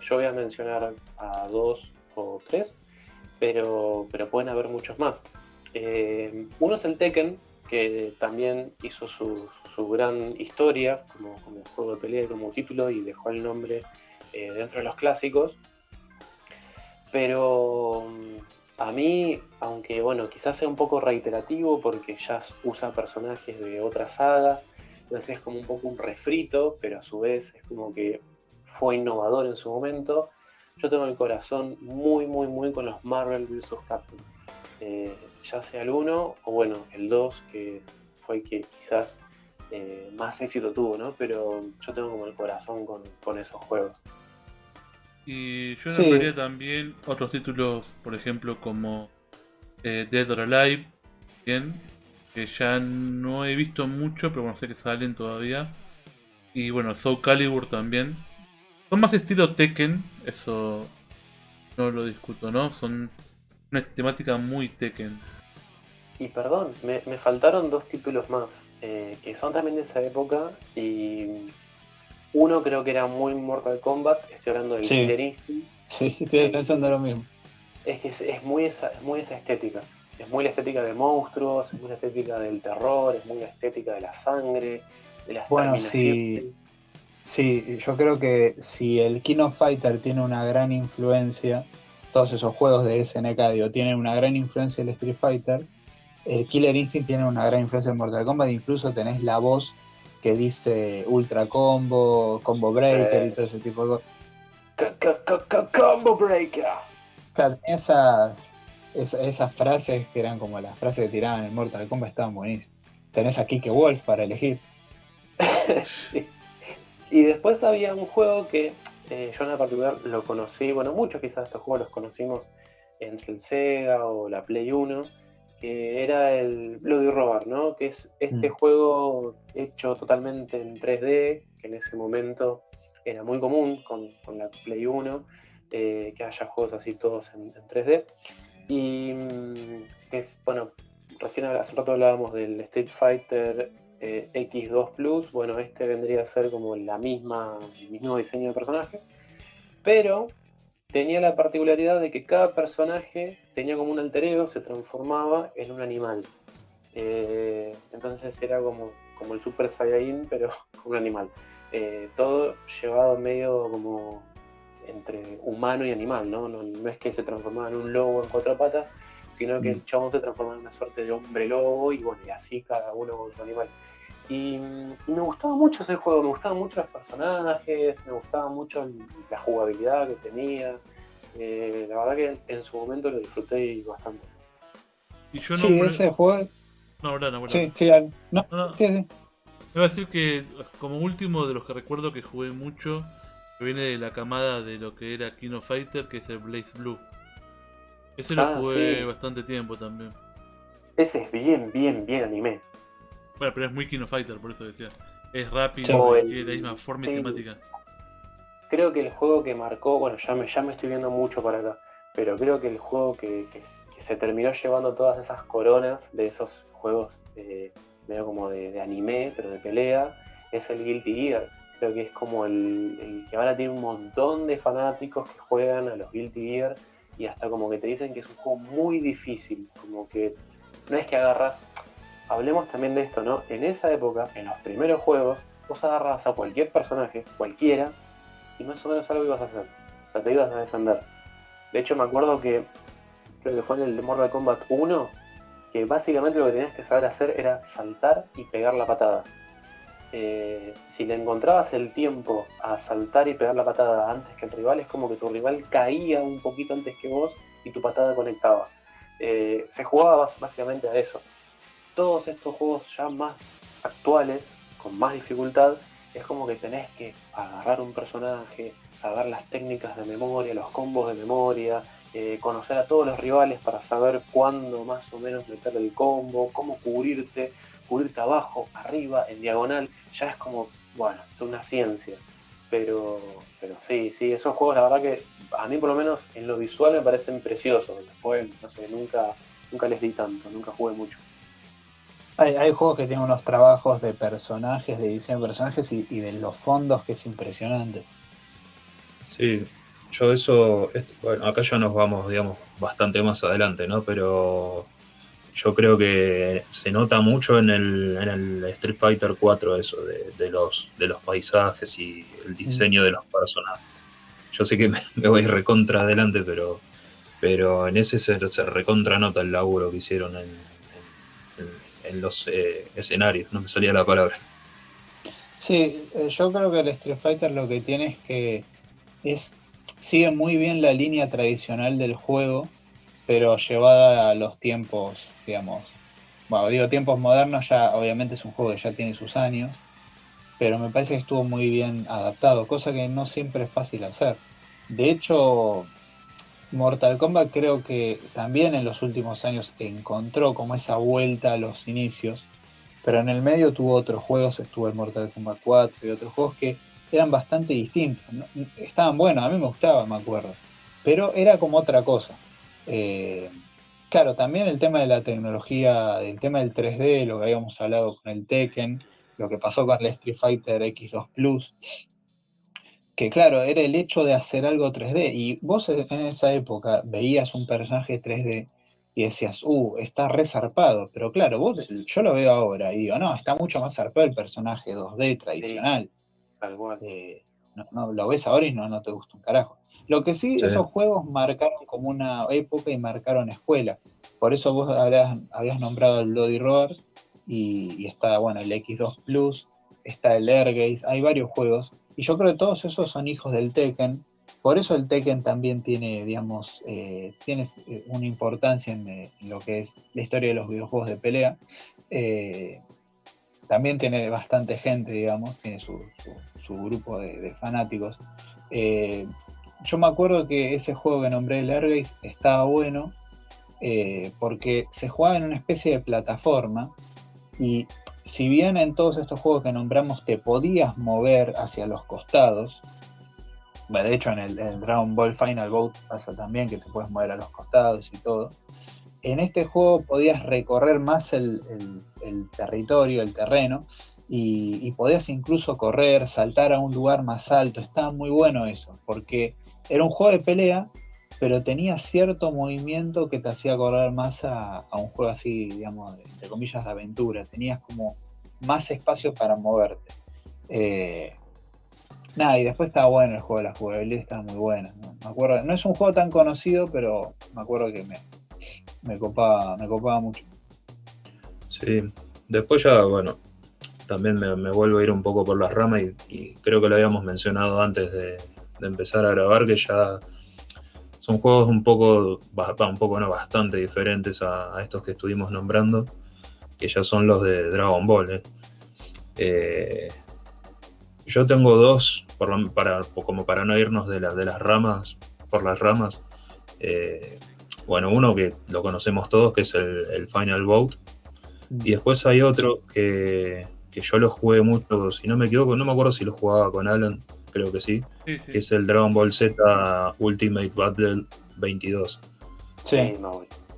S1: yo voy a mencionar a 2 o 3, pero pueden haber muchos más. Uno es el Tekken, que también hizo su gran historia como juego de pelea y como título, y dejó el nombre dentro de los clásicos. Pero a mí, aunque bueno, quizás sea un poco reiterativo porque ya usa personajes de otras sagas, entonces es como un poco un refrito, pero a su vez es como que fue innovador en su momento. Yo tengo el corazón muy con los Marvel vs. Capcom. Ya sea el 1 o bueno, el 2, que fue el que quizás más éxito tuvo, ¿no? Pero yo tengo como el corazón con esos juegos.
S2: Y yo nombraría también otros títulos, por ejemplo, como Dead or Alive, bien, que ya no he visto mucho, pero bueno, sé que salen todavía. Y bueno, Soul Calibur también. Son más estilo Tekken, eso no lo discuto, ¿no? Son una temática muy Tekken.
S1: Y perdón, me faltaron 2 títulos más, que son también de esa época, y uno creo que era muy Mortal Kombat, estoy hablando del Killer Instinct.
S4: Sí, estoy pensando lo mismo.
S1: Es que es muy esa estética. Es muy la estética de monstruos, es muy la estética del terror, es muy la estética de la sangre, de las terminaciones.
S4: Sí, yo creo que si el King of Fighter tiene una gran influencia, todos esos juegos de SNK, tienen una gran influencia del Street Fighter, el Killer Instinct tiene una gran influencia en Mortal Kombat, incluso tenés la voz que dice Ultra Combo, Combo Breaker y todo ese tipo de
S1: cosas. Combo Breaker.
S4: Claro, esas frases que eran como las frases que tiraban en Mortal Kombat estaban buenísimas. Tenés a Kike Wolf para elegir.
S1: Sí. Y después había un juego que yo en particular lo conocí, bueno, muchos quizás estos juegos los conocimos entre el Sega o la Play 1, era el Bloody Roar, ¿no? Que es este juego hecho totalmente en 3D, que en ese momento era muy común con la Play 1, que haya juegos así todos en 3D. Y es, bueno, recién hace un rato hablábamos del Street Fighter X2 Plus. Bueno, este vendría a ser como el mismo diseño de personaje, pero tenía la particularidad de que cada personaje tenía como un alter ego, se transformaba en un animal. Entonces era como el Super Saiyajin, pero con un animal. Todo llevado medio como entre humano y animal, ¿no? No es que se transformaba en un lobo en 4 patas, sino que el chabón se transformaba en una suerte de hombre lobo y bueno, y así cada uno con su animal. Y me gustaba mucho ese juego, me gustaban mucho los personajes, me gustaba mucho la jugabilidad que tenía. La verdad que en su momento lo disfruté bastante.
S2: Y yo
S4: sí, ese juego...
S2: No, bueno.
S4: Sí, no. Sí.
S2: Me va a decir que como último de los que recuerdo que jugué mucho, que viene de la camada de lo que era King of Fighter, que es el Blaze Blue. Ese lo jugué bastante tiempo también.
S1: Ese es bien anime.
S2: Bueno, pero es muy King of Fighter, por eso decía. Es rápido, y tiene la misma forma y temática.
S1: Creo que el juego que marcó, bueno, ya me estoy viendo mucho para acá, pero creo que el juego que se terminó llevando todas esas coronas de esos juegos medio como de anime, pero de pelea, es el Guilty Gear. Creo que es como el que ahora tiene un montón de fanáticos que juegan a los Guilty Gear y hasta como que te dicen que es un juego muy difícil, como que no es que agarras. Hablemos también de esto, ¿no? En esa época, en los primeros juegos, vos agarrabas a cualquier personaje, cualquiera, y más o menos algo ibas a hacer. O sea, te ibas a defender. De hecho, me acuerdo que creo que fue en el de Mortal Kombat 1, que básicamente lo que tenías que saber hacer era saltar y pegar la patada. Si le encontrabas el tiempo a saltar y pegar la patada antes que el rival, es como que tu rival caía un poquito antes que vos y tu patada conectaba. Se jugaba básicamente a eso. Todos estos juegos ya más actuales, con más dificultad, es como que tenés que agarrar un personaje, saber las técnicas de memoria, los combos de memoria, conocer a todos los rivales para saber cuándo más o menos meter el combo, cómo cubrirte abajo, arriba, en diagonal. Ya es como, bueno, es una ciencia. Pero sí, esos juegos la verdad que a mí por lo menos en lo visual me parecen preciosos. Después, no sé, nunca les di tanto, nunca jugué mucho.
S4: Hay juegos que tienen unos trabajos de personajes, de diseño de personajes y de los fondos que es impresionante.
S3: Sí, yo eso, bueno, acá ya nos vamos, digamos, bastante más adelante, ¿no? Pero yo creo que se nota mucho en el Street Fighter 4 eso, de los paisajes y el diseño de los personajes. Yo sé que me voy recontra adelante, pero en ese se recontra nota el laburo que hicieron en los escenarios, no me salía la palabra.
S4: Sí, yo creo que el Street Fighter lo que tiene es que sigue muy bien la línea tradicional del juego, pero llevada a los tiempos, digamos, bueno, digo tiempos modernos, ya obviamente es un juego que ya tiene sus años, pero me parece que estuvo muy bien adaptado, cosa que no siempre es fácil hacer. De hecho, Mortal Kombat creo que también en los últimos años encontró como esa vuelta a los inicios, pero en el medio tuvo otros juegos, estuvo el Mortal Kombat 4 y otros juegos que eran bastante distintos, ¿no? Estaban buenos, a mí me gustaba, me acuerdo, pero era como otra cosa. Claro, también el tema de la tecnología, el tema del 3D, lo que habíamos hablado con el Tekken, lo que pasó con el Street Fighter X2 Plus, que claro, era el hecho de hacer algo 3D, y vos en esa época veías un personaje 3D y decías, está re zarpado, pero claro, yo lo veo ahora y digo, no, está mucho más zarpado el personaje 2D tradicional.
S1: Sí, tal cual.
S4: No, lo ves ahora y no te gusta un carajo. Lo que sí, esos juegos marcaron como una época y marcaron escuela. Por eso vos habías nombrado el Bloody Roar y está, bueno, el X2 Plus, está el Airgaze, hay varios juegos. Y yo creo que todos esos son hijos del Tekken. Por eso el Tekken también tiene, digamos, tiene una importancia en lo que es la historia de los videojuegos de pelea. También tiene bastante gente, digamos, tiene su grupo de fanáticos. Yo me acuerdo que ese juego que nombré, el Airgaze, estaba bueno, porque se jugaba en una especie de plataforma y si bien en todos estos juegos que nombramos te podías mover hacia los costados, bueno, de hecho en el Dragon Ball Final Bout pasa también que te puedes mover a los costados y todo, en este juego podías recorrer más el territorio, el terreno, y podías incluso correr, saltar a un lugar más alto. Estaba muy bueno eso, porque era un juego de pelea, pero tenía cierto movimiento que te hacía correr más a un juego así, digamos, entre comillas, de aventura. Tenías como más espacio para moverte. Y después estaba bueno el juego, la jugabilidad estaba muy buena, ¿no? Me acuerdo, no es un juego tan conocido, pero me acuerdo que me copaba mucho.
S3: Sí, después ya, bueno, también me vuelvo a ir un poco por las ramas y creo que lo habíamos mencionado antes de empezar a grabar, que ya son juegos un poco no, bastante diferentes a estos que estuvimos nombrando, que ya son los de Dragon Ball. Yo tengo dos, como para no irnos de las ramas, por las ramas. Bueno, uno que lo conocemos todos, que es el Final Bout, y después hay otro que yo lo jugué mucho, si no me equivoco, no me acuerdo si lo jugaba con Alan, creo que sí. Que es el Dragon Ball Z Ultimate Battle 22.
S4: Sí.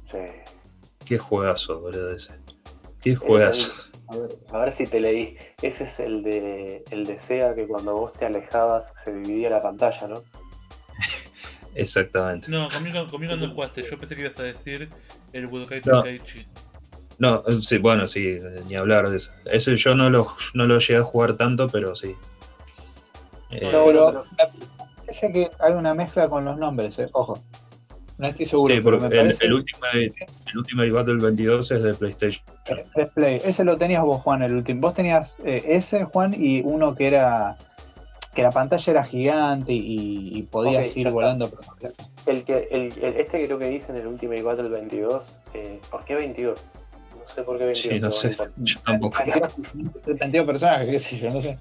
S1: Sí.
S3: Qué juegazo, boludo, ese. Qué juegazo.
S1: A ver si te leí. Ese es el de Sega, que cuando vos te alejabas se dividía la pantalla, ¿no?
S3: Exactamente.
S2: No, conmigo no jugaste. Yo pensé que ibas a decir el Budokai Tenkaichi.
S3: No, sí, bueno, sí, ni hablar de eso. Ese yo no lo llegué a jugar tanto, pero sí.
S4: Pero parece que hay una mezcla con los nombres, ojo. No estoy seguro.
S3: Sí, porque el Ultimate Battle 22 es de PlayStation.
S4: De Play. Ese lo tenías vos, Juan, el último. Vos tenías ese, Juan, y uno que la pantalla era gigante y podías ir volando.
S1: Este creo que dice en el Ultimate Battle 22. ¿Por qué 22? No sé por qué 22.
S3: Sí, no sé. Yo tampoco.
S4: 72 personajes, qué sé yo, no sé.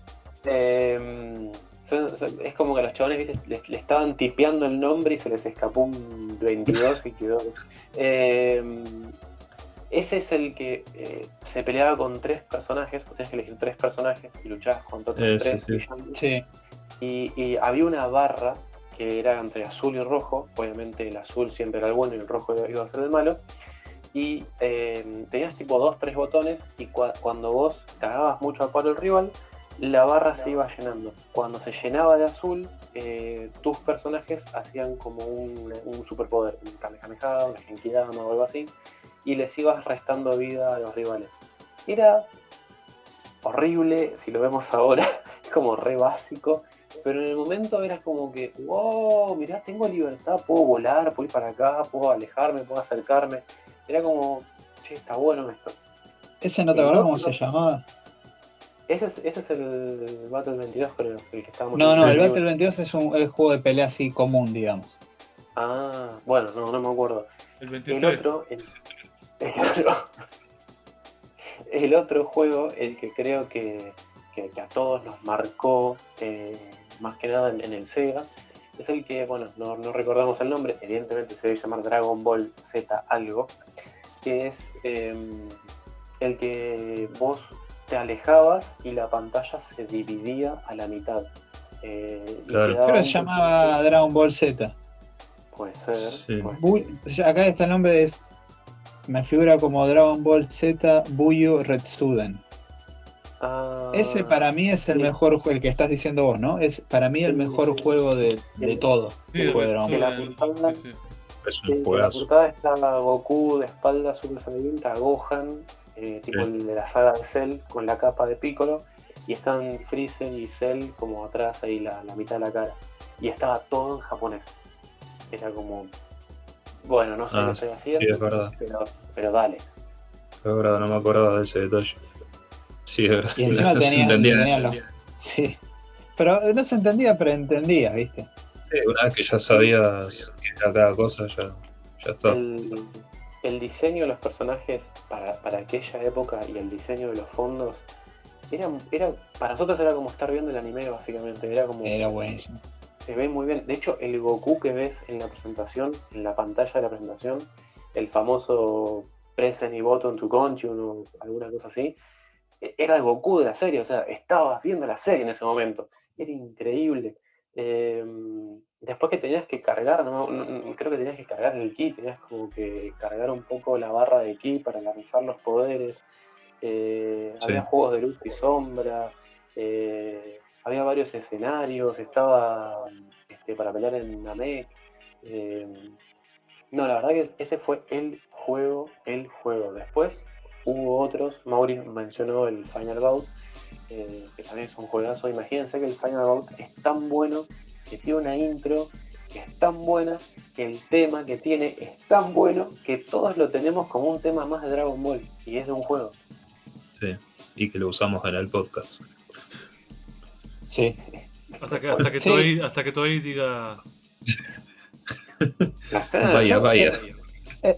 S1: Es como que a los chavales, ¿viste? Le estaban tipeando el nombre y se les escapó un 22 y quedó. Ese es el que se peleaba con 3 personajes, tenías que elegir 3 personajes y luchabas contra otros 3.
S4: Sí.
S1: Y había una barra que era entre azul y rojo. Obviamente el azul siempre era el bueno y el rojo iba a ser el malo. Y tenías tipo 2-3 botones y cuando vos cagabas mucho a palo el rival, la barra se iba llenando. Cuando se llenaba de azul, tus personajes hacían como un superpoder, un Kamehameha, una Genkidama o algo así, y les ibas restando vida a los rivales. Era horrible, si lo vemos ahora, es como re básico, pero en el momento era como que, wow, mirá, tengo libertad, puedo volar, puedo ir para acá, puedo alejarme, puedo acercarme. Era como, che, está bueno esto.
S4: ¿Ese no te acuerdas cómo se llamaba?
S1: Ese es el Battle 22, creo, el que estábamos.
S4: No, el Battle 22 es un juego de pelea así común, digamos.
S1: Ah, bueno, no me acuerdo.
S2: El 23.
S1: El otro juego, el que creo que a todos nos marcó, más que nada en el Sega, es el que, bueno, no recordamos el nombre, evidentemente se debe llamar Dragon Ball Z algo, que es el que vos te alejabas y la pantalla se dividía a la mitad.
S3: Claro.
S4: Pero se llamaba Dragon Ball Z.
S1: Puede ser.
S3: Sí.
S4: Acá está el nombre, me figura como Dragon Ball Z Buyu Retsuden. Ese para mí es el mejor juego, el que estás diciendo vos, ¿no? Es para mí el mejor juego de todo.
S2: Sí,
S1: Es un juegazo. En la portada está Goku de espalda Super Saiyajin, Gohan, tipo el de la saga de Cell, con la capa de Piccolo, y están Freezer y Cell como atrás ahí la mitad de la cara. Y estaba todo en japonés. Era como, bueno, no sé qué estoy haciendo,
S3: sí, es verdad.
S1: Pero dale.
S3: Es verdad, no me acordaba de ese detalle. Sí, es verdad.
S4: Y encima
S3: no se entendía.
S4: Sí. Pero no se entendía, pero entendías, ¿viste?
S3: Sí, una vez que ya sabías qué era cada cosa, ya está.
S1: El diseño de los personajes para aquella época y el diseño de los fondos era para nosotros era como estar viendo el anime, básicamente. Era
S4: buenísimo.
S1: Se ve muy bien. De hecho, el Goku que ves en la presentación, en la pantalla de la presentación, el famoso Press Any Button to Continue o alguna cosa así, era el Goku de la serie, o sea, estabas viendo la serie en ese momento, era increíble. Después que tenías que cargar, creo que tenías que cargar el ki, tenías como que cargar un poco la barra de ki para lanzar los poderes. Había juegos de luz y sombra, había varios escenarios, estaba para pelear en Namek. No, la verdad que ese fue el juego. Después hubo otros, Mauri mencionó el Final Bout, que también es un juegazo. Imagínense que el Final Bout es tan bueno, que tiene una intro que es tan buena, que el tema que tiene es tan bueno, que todos lo tenemos como un tema más de Dragon Ball, y es de un juego.
S3: Sí, y que lo usamos en el podcast.
S4: Sí.
S2: Hasta que Toei diga...
S3: Vaya.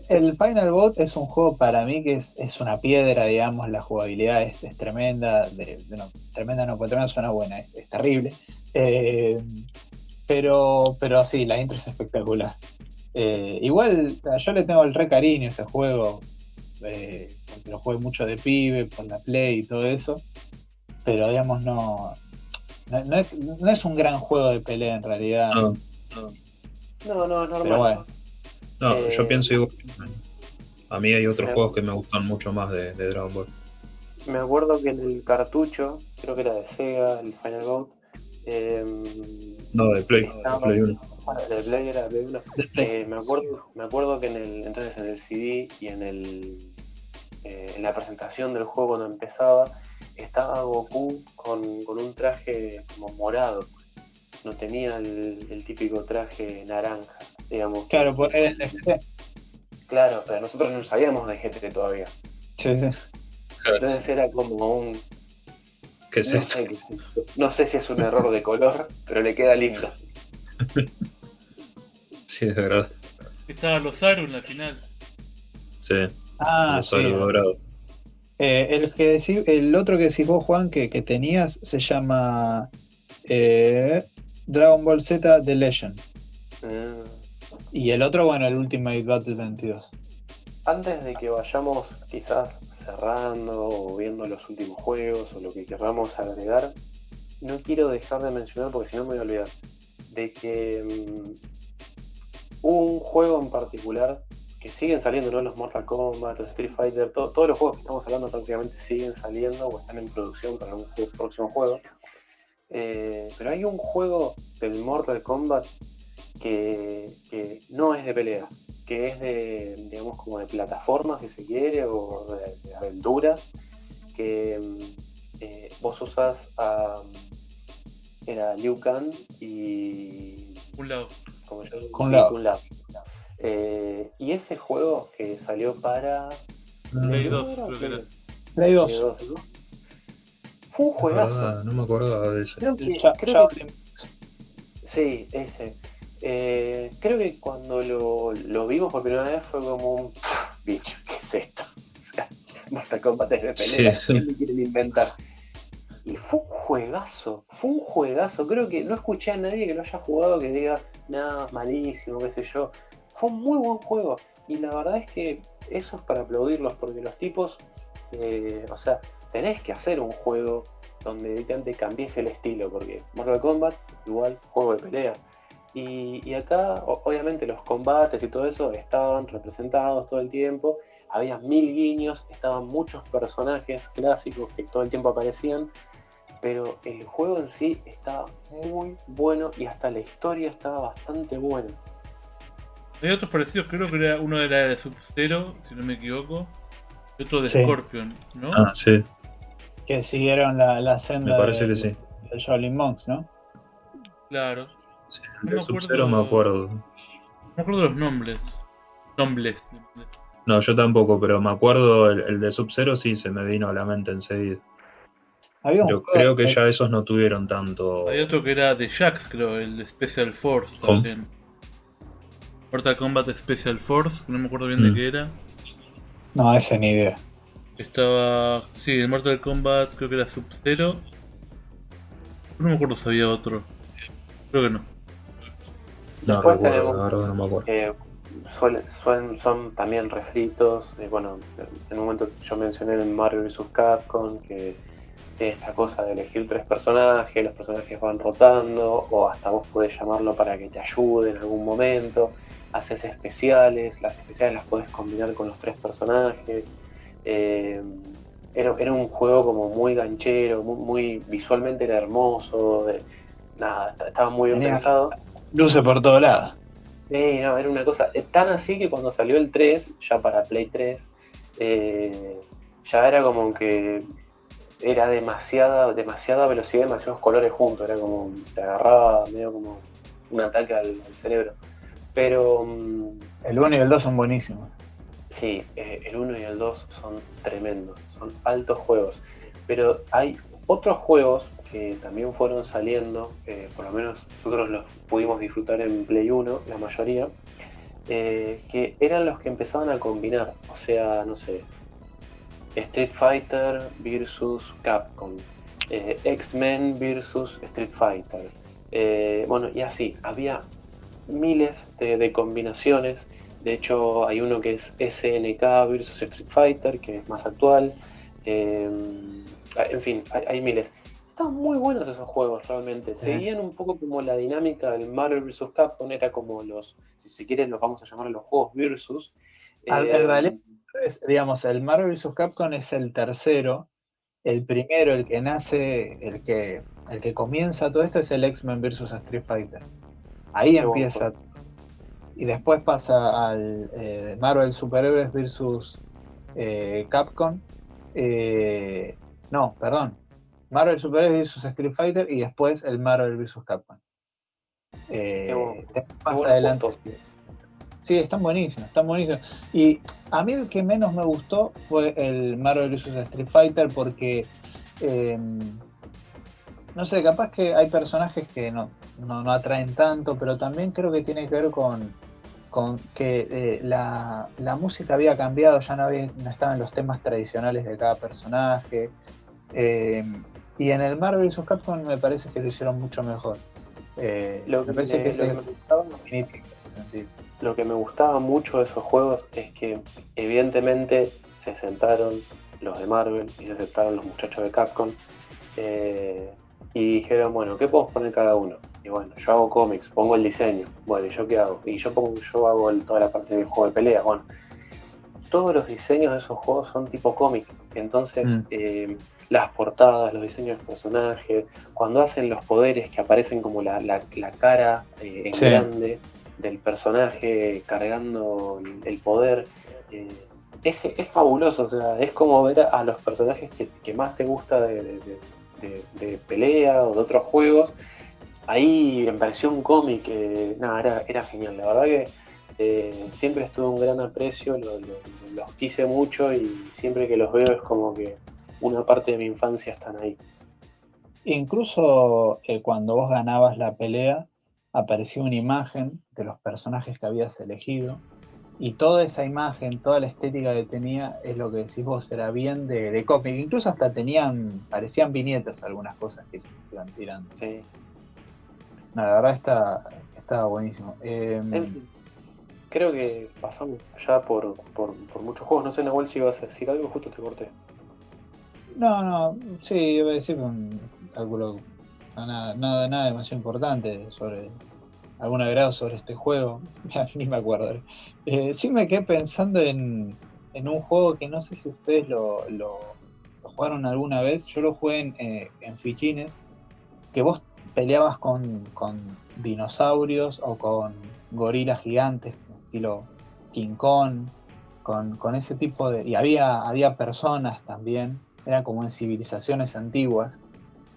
S4: El Final Bout es un juego para mí que es una piedra, digamos, la jugabilidad es tremenda, tremenda no, porque tremenda suena buena, es terrible, pero sí, la intro es espectacular. Igual yo le tengo el re cariño a ese juego, porque lo jugué mucho de pibe, por la Play y todo eso, pero digamos no es un gran juego de pelea en realidad.
S1: No, es normal.
S4: Pero bueno.
S3: No, yo pienso igual. A mí hay otros juegos que me gustan mucho más de Dragon Ball.
S1: Me acuerdo que en el cartucho, creo que era de Sega, el Final Bout.
S3: No, de Play. De Play 1.
S1: De Play era de Play 1. Me acuerdo que en el CD y en la presentación del juego cuando empezaba, estaba Goku con un traje como morado. No tenía el típico traje naranja, digamos.
S4: Claro, por el GT.
S1: Claro, pero nosotros no sabíamos de GT todavía.
S4: Sí.
S1: Entonces era como un...
S3: ¿Qué es esto?
S1: No sé si es un error de color, pero le queda lindo.
S3: Sí, es verdad.
S2: Estaba Lozaru en la final.
S3: Sí.
S4: Sí.
S3: Dorado.
S4: El otro que decís vos, Juan, que tenías, se llama Dragon Ball Z The Legend. Y el otro, bueno, el Ultimate Battle 22.
S1: Antes de que vayamos quizás cerrando o viendo los últimos juegos o lo que queramos agregar, no quiero dejar de mencionar, porque si no me voy a olvidar, de que hubo un juego en particular que siguen saliendo, ¿no? Los Mortal Kombat, los Street Fighter, todos los juegos que estamos hablando prácticamente siguen saliendo o están en producción para un próximo juego. Pero hay un juego del Mortal Kombat que no es de pelea, que es de, digamos, como de plataformas, si se quiere, o de aventuras, que vos usás era Liu Kang y...
S2: Un lado.
S1: Kun Lao. Y ese juego que salió para...
S2: Play 2, creo que era.
S4: Play 2.
S1: ¿no? Fue un juegazo.
S3: No me acordaba de eso.
S1: Creo que sí, ese. Creo que cuando lo vimos por primera vez fue como un... Bicho, ¿qué es esto? O sea, Mortal Kombat es de pelea.
S3: Sí.
S1: ¿Qué le quieren inventar? Y fue un juegazo. Creo que no escuché a nadie que lo haya jugado que diga, nada, malísimo, qué sé yo. Fue un muy buen juego. Y la verdad es que eso es para aplaudirlos, porque los tipos, o sea, tenés que hacer un juego donde directamente cambies el estilo, porque Mortal Kombat, igual, juego de pelea. Y acá, obviamente, los combates y todo eso estaban representados todo el tiempo. Había 1000 guiños, estaban muchos personajes clásicos que todo el tiempo aparecían. Pero el juego en sí estaba muy bueno y hasta la historia estaba bastante buena.
S2: Hay otros parecidos, creo que uno era de Sub-Zero, si no me equivoco, y otro de
S4: Sí.
S2: Scorpion, ¿no?
S3: Ah, sí.
S4: Que siguieron la senda
S3: Me parece que sí.
S4: de Shaolin Monks, ¿no?
S2: Claro.
S3: Sí,
S2: No
S3: el
S2: me
S3: de Sub-Zero me acuerdo.
S2: No me acuerdo de los nombres.
S3: No, yo tampoco, pero me acuerdo el de Sub-Zero sí se me vino a la mente enseguida.
S4: Había un
S3: Pero
S4: juego
S3: creo que ya esos no tuvieron tanto.
S2: Hay otro que era de Jax, creo, el de Special Force también. Mortal Kombat Special Force, que no me acuerdo bien de qué era.
S4: No, ese ni idea.
S2: Estaba... Sí, el Mortal Kombat creo que era Sub-Zero. No me acuerdo si había otro. Creo que no.
S3: No
S1: Después
S3: recuerdo,
S1: tenemos,
S3: la verdad no me acuerdo.
S1: son también refritos. Bueno, en un momento yo mencioné el Marvel vs. Capcom, que esta cosa de elegir 3 personajes, los personajes van rotando, o hasta vos podés llamarlo para que te ayude en algún momento. Haces especiales, las especiales las podés combinar con los 3 personajes. Era un juego como muy ganchero, muy visualmente era hermoso. Nada, estaba muy bien pensado.
S4: Luce por todos lados.
S1: Sí, no, era una cosa tan así que cuando salió el 3, ya para Play 3, ya era como que era demasiada velocidad, demasiados colores juntos, era como, te agarraba medio como un ataque al cerebro. Pero
S4: el 1 y el 2 son buenísimos.
S1: Sí, el 1 y el 2 son tremendos, son altos juegos. Pero hay otros juegos que también fueron saliendo, por lo menos nosotros los pudimos disfrutar en Play 1, la mayoría, que eran los que empezaban a combinar. O sea, no sé, Street Fighter versus Capcom, X-Men versus Street Fighter. Bueno, y así, había miles de combinaciones. De hecho, hay uno que es SNK versus Street Fighter, que es más actual. En fin, hay miles. Están muy buenos esos juegos, realmente. Seguían un poco como la dinámica del Marvel vs. Capcom, era como si quieren, los vamos a llamar los juegos versus.
S4: En realidad, digamos, el Marvel vs. Capcom es el tercero. El primero, el que nace, el que comienza todo esto es el X-Men vs. Street Fighter. Ahí empieza. Y después pasa al Marvel Superhéroes vs. Capcom. No, perdón. Marvel Superhéroes vs. Street Fighter y después el Marvel vs. Capcom. Más adelante. Sí, están buenísimos, están buenísimos. Y a mí el que menos me gustó fue el Marvel vs. Street Fighter porque, no sé, capaz que hay personajes que no atraen tanto, pero también creo que tiene que ver con que la música había cambiado, ya no estaban los temas tradicionales de cada personaje. Y en el Marvel vs. Capcom me parece que lo hicieron mucho mejor.
S1: Lo que me gustaba mucho de esos juegos es que evidentemente se sentaron los de Marvel y se sentaron los muchachos de Capcom y dijeron, bueno, ¿qué podemos poner cada uno? Y bueno, yo hago cómics, pongo el diseño, bueno, ¿y yo qué hago? Y yo hago toda la parte del juego de pelea, bueno. Todos los diseños de esos juegos son tipo cómic, entonces las portadas, los diseños de personajes, cuando hacen los poderes que aparecen como la cara en grande del personaje cargando el poder, es fabuloso, o sea, es como ver a los personajes que más te gusta de pelea o de otros juegos, ahí en versión cómic, era genial, la verdad que siempre estuve un gran aprecio, los quise mucho y siempre que los veo es como que una parte de mi infancia están ahí.
S4: Incluso cuando vos ganabas la pelea, aparecía una imagen de los personajes que habías elegido y toda esa imagen, toda la estética que tenía es lo que decís vos, era bien de cómic. Incluso hasta parecían viñetas algunas cosas que iban tirando.
S1: Sí.
S4: No, la verdad estaba buenísimo.
S1: Creo que pasamos ya por muchos juegos. No sé, Nahuel, si ibas a decir algo, justo te corté.
S4: No, sí, iba a decir un cálculo, nada demasiado importante sobre algún agrado sobre este juego, ni me acuerdo. Sí me quedé pensando en un juego que no sé si ustedes lo jugaron alguna vez. Yo lo jugué en fichines, que vos peleabas con dinosaurios o con gorilas gigantes, estilo King Kong, con ese tipo de... Y había personas también, eran como en civilizaciones antiguas,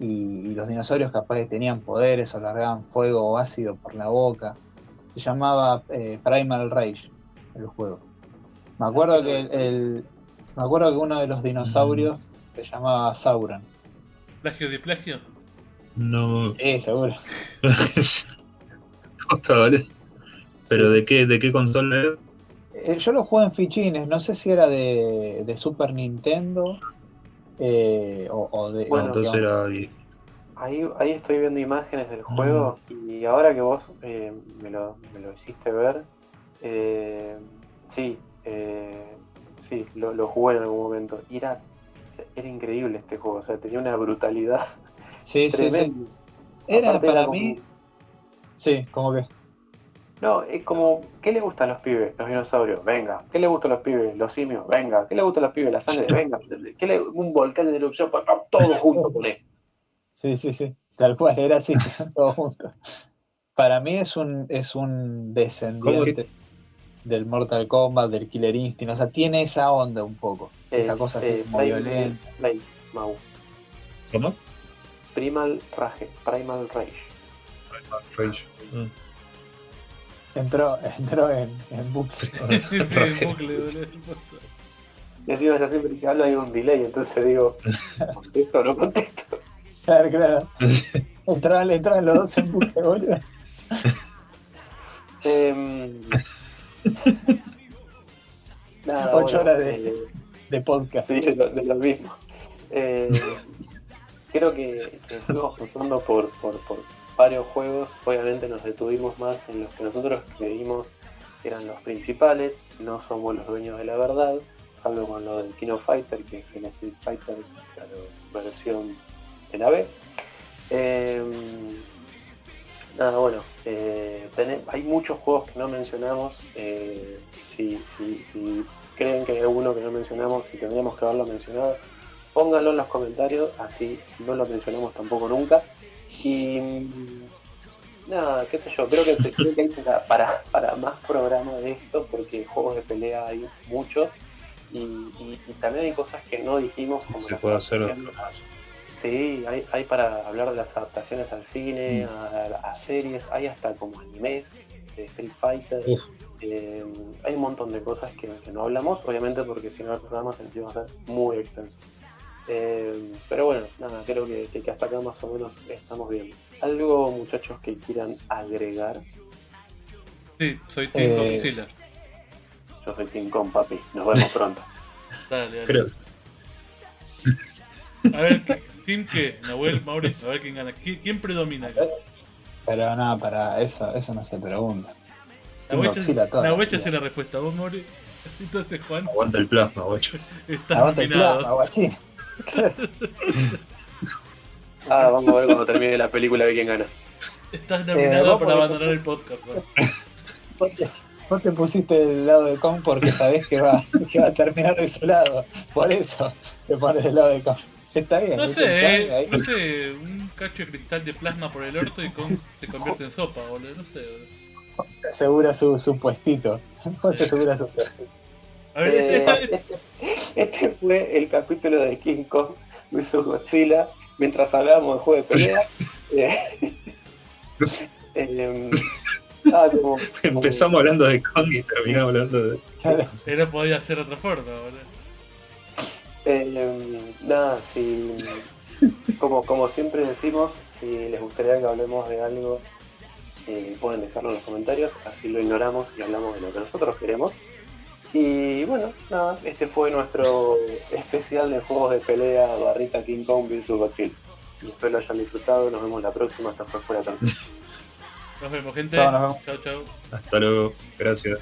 S4: y los dinosaurios capaz que tenían poderes o largaban fuego o ácido por la boca. Se llamaba Primal Rage el juego. Me acuerdo que uno de los dinosaurios se llamaba Sauron.
S2: ¿Plagio de plagio?
S3: No.
S4: Seguro.
S3: Vale. ¿Pero de qué consola era?
S4: Yo lo jugué en fichines, no sé si era de Super Nintendo o de...
S1: Bueno,
S3: entonces era...
S1: Ahí estoy viendo imágenes del juego y ahora que vos me lo hiciste ver, Sí, sí, lo jugué en algún momento. Y era increíble este juego, o sea, tenía una brutalidad tremenda.
S4: Sí. Era
S1: Aparte
S4: para
S1: era como,
S4: mí. Sí, como que.
S1: no, es como, ¿qué le gustan a los pibes? Los dinosaurios, venga. ¿Qué le gustan a los pibes? Los simios, venga. ¿Qué le gustan a los pibes? La sangre, venga. Un volcán en erupción, todo junto con él.
S4: Sí. Tal cual, era así, todos juntos. Para mí es un descendiente del Mortal Kombat, del Killer Instinct, o sea, tiene esa onda un poco, esa cosa así como violenta.
S1: Mau.
S3: ¿Cómo?
S1: Primal Rage.
S3: Primal Rage.
S4: Entró en bucle.
S2: En bucle, boludo.
S1: Y encima ya siempre que hablo hay un delay, entonces digo, ¿contesto o no contesto?
S4: Claro. Entraban los dos en bucle, boludo.
S1: Nada,
S4: 8 horas
S1: bueno,
S4: de podcast.
S1: Sí, de lo mismo. Creo que fuimos pasando por varios juegos. Obviamente nos detuvimos más en los que nosotros creímos que eran los principales. No somos los dueños de la verdad, salvo con lo del King of Fighter, que es el Street Fighter, pero versión de la B. Nada, bueno, hay muchos juegos que no mencionamos. Si creen que hay alguno que no mencionamos y tendríamos que haberlo mencionado, pónganlo en los comentarios, así no lo mencionamos tampoco nunca. Y nada, qué sé yo, creo que hay para más programas de esto, porque juegos de pelea hay muchos y también hay cosas que no dijimos, como
S3: se puede hacer.
S1: Sí, hay para hablar de las adaptaciones al cine, a series, hay hasta como animes de Street Fighter. Hay un montón de cosas que no hablamos, obviamente porque si no el programa se va a ser muy extenso. Pero bueno, nada, creo que hasta acá más o menos estamos bien. ¿Algo, muchachos, que quieran agregar?
S2: Sí, soy Team Godzilla.
S1: Yo soy Team Con, papi. Nos vemos pronto.
S2: Dale.
S3: Creo.
S2: A ver, ¿Team qué? Nahuel, Mauricio, a ver quién gana. ¿Quién predomina acá?
S4: Pero nada, para eso no se pregunta.
S2: Nahuel ya sé la respuesta. ¿Vos, Mauricio? Entonces, Juan.
S3: Aguanta el plasma, guacho.
S2: Estás
S4: Aguanta el
S2: nominado.
S4: plasma, guachín.
S1: Vamos a ver cuando termine la película de quién gana.
S2: Estás nominado para abandonar el podcast, Juan.
S4: Vos te pusiste del lado de Kong porque sabés que va a terminar de su lado. Por eso te pones del lado de Kong. Está bien.
S2: No sé, un cacho de cristal de plasma por el orto y Kong se convierte en sopa, boludo. No sé, boludo.
S4: Se asegura su puestito. Se asegura su puestito.
S2: A ver,
S1: este fue el capítulo de King Kong vs Godzilla. Mientras hablábamos de juego de pelea.
S3: Empezamos hablando de Kong y terminamos hablando de.
S4: Claro.
S2: Era podía ser otra forma, boludo.
S1: Nada, como siempre decimos, si les gustaría que hablemos de algo, pueden dejarlo en los comentarios, así lo ignoramos y hablamos de lo que nosotros queremos. Y bueno, nada, este fue nuestro especial de juegos de pelea / King Kong vs Godzilla. Y espero lo hayan disfrutado, nos vemos la próxima, hasta fuera tanto.
S2: Nos vemos, gente.
S4: Chao, nos vemos.
S2: Chao.
S3: Hasta luego, gracias.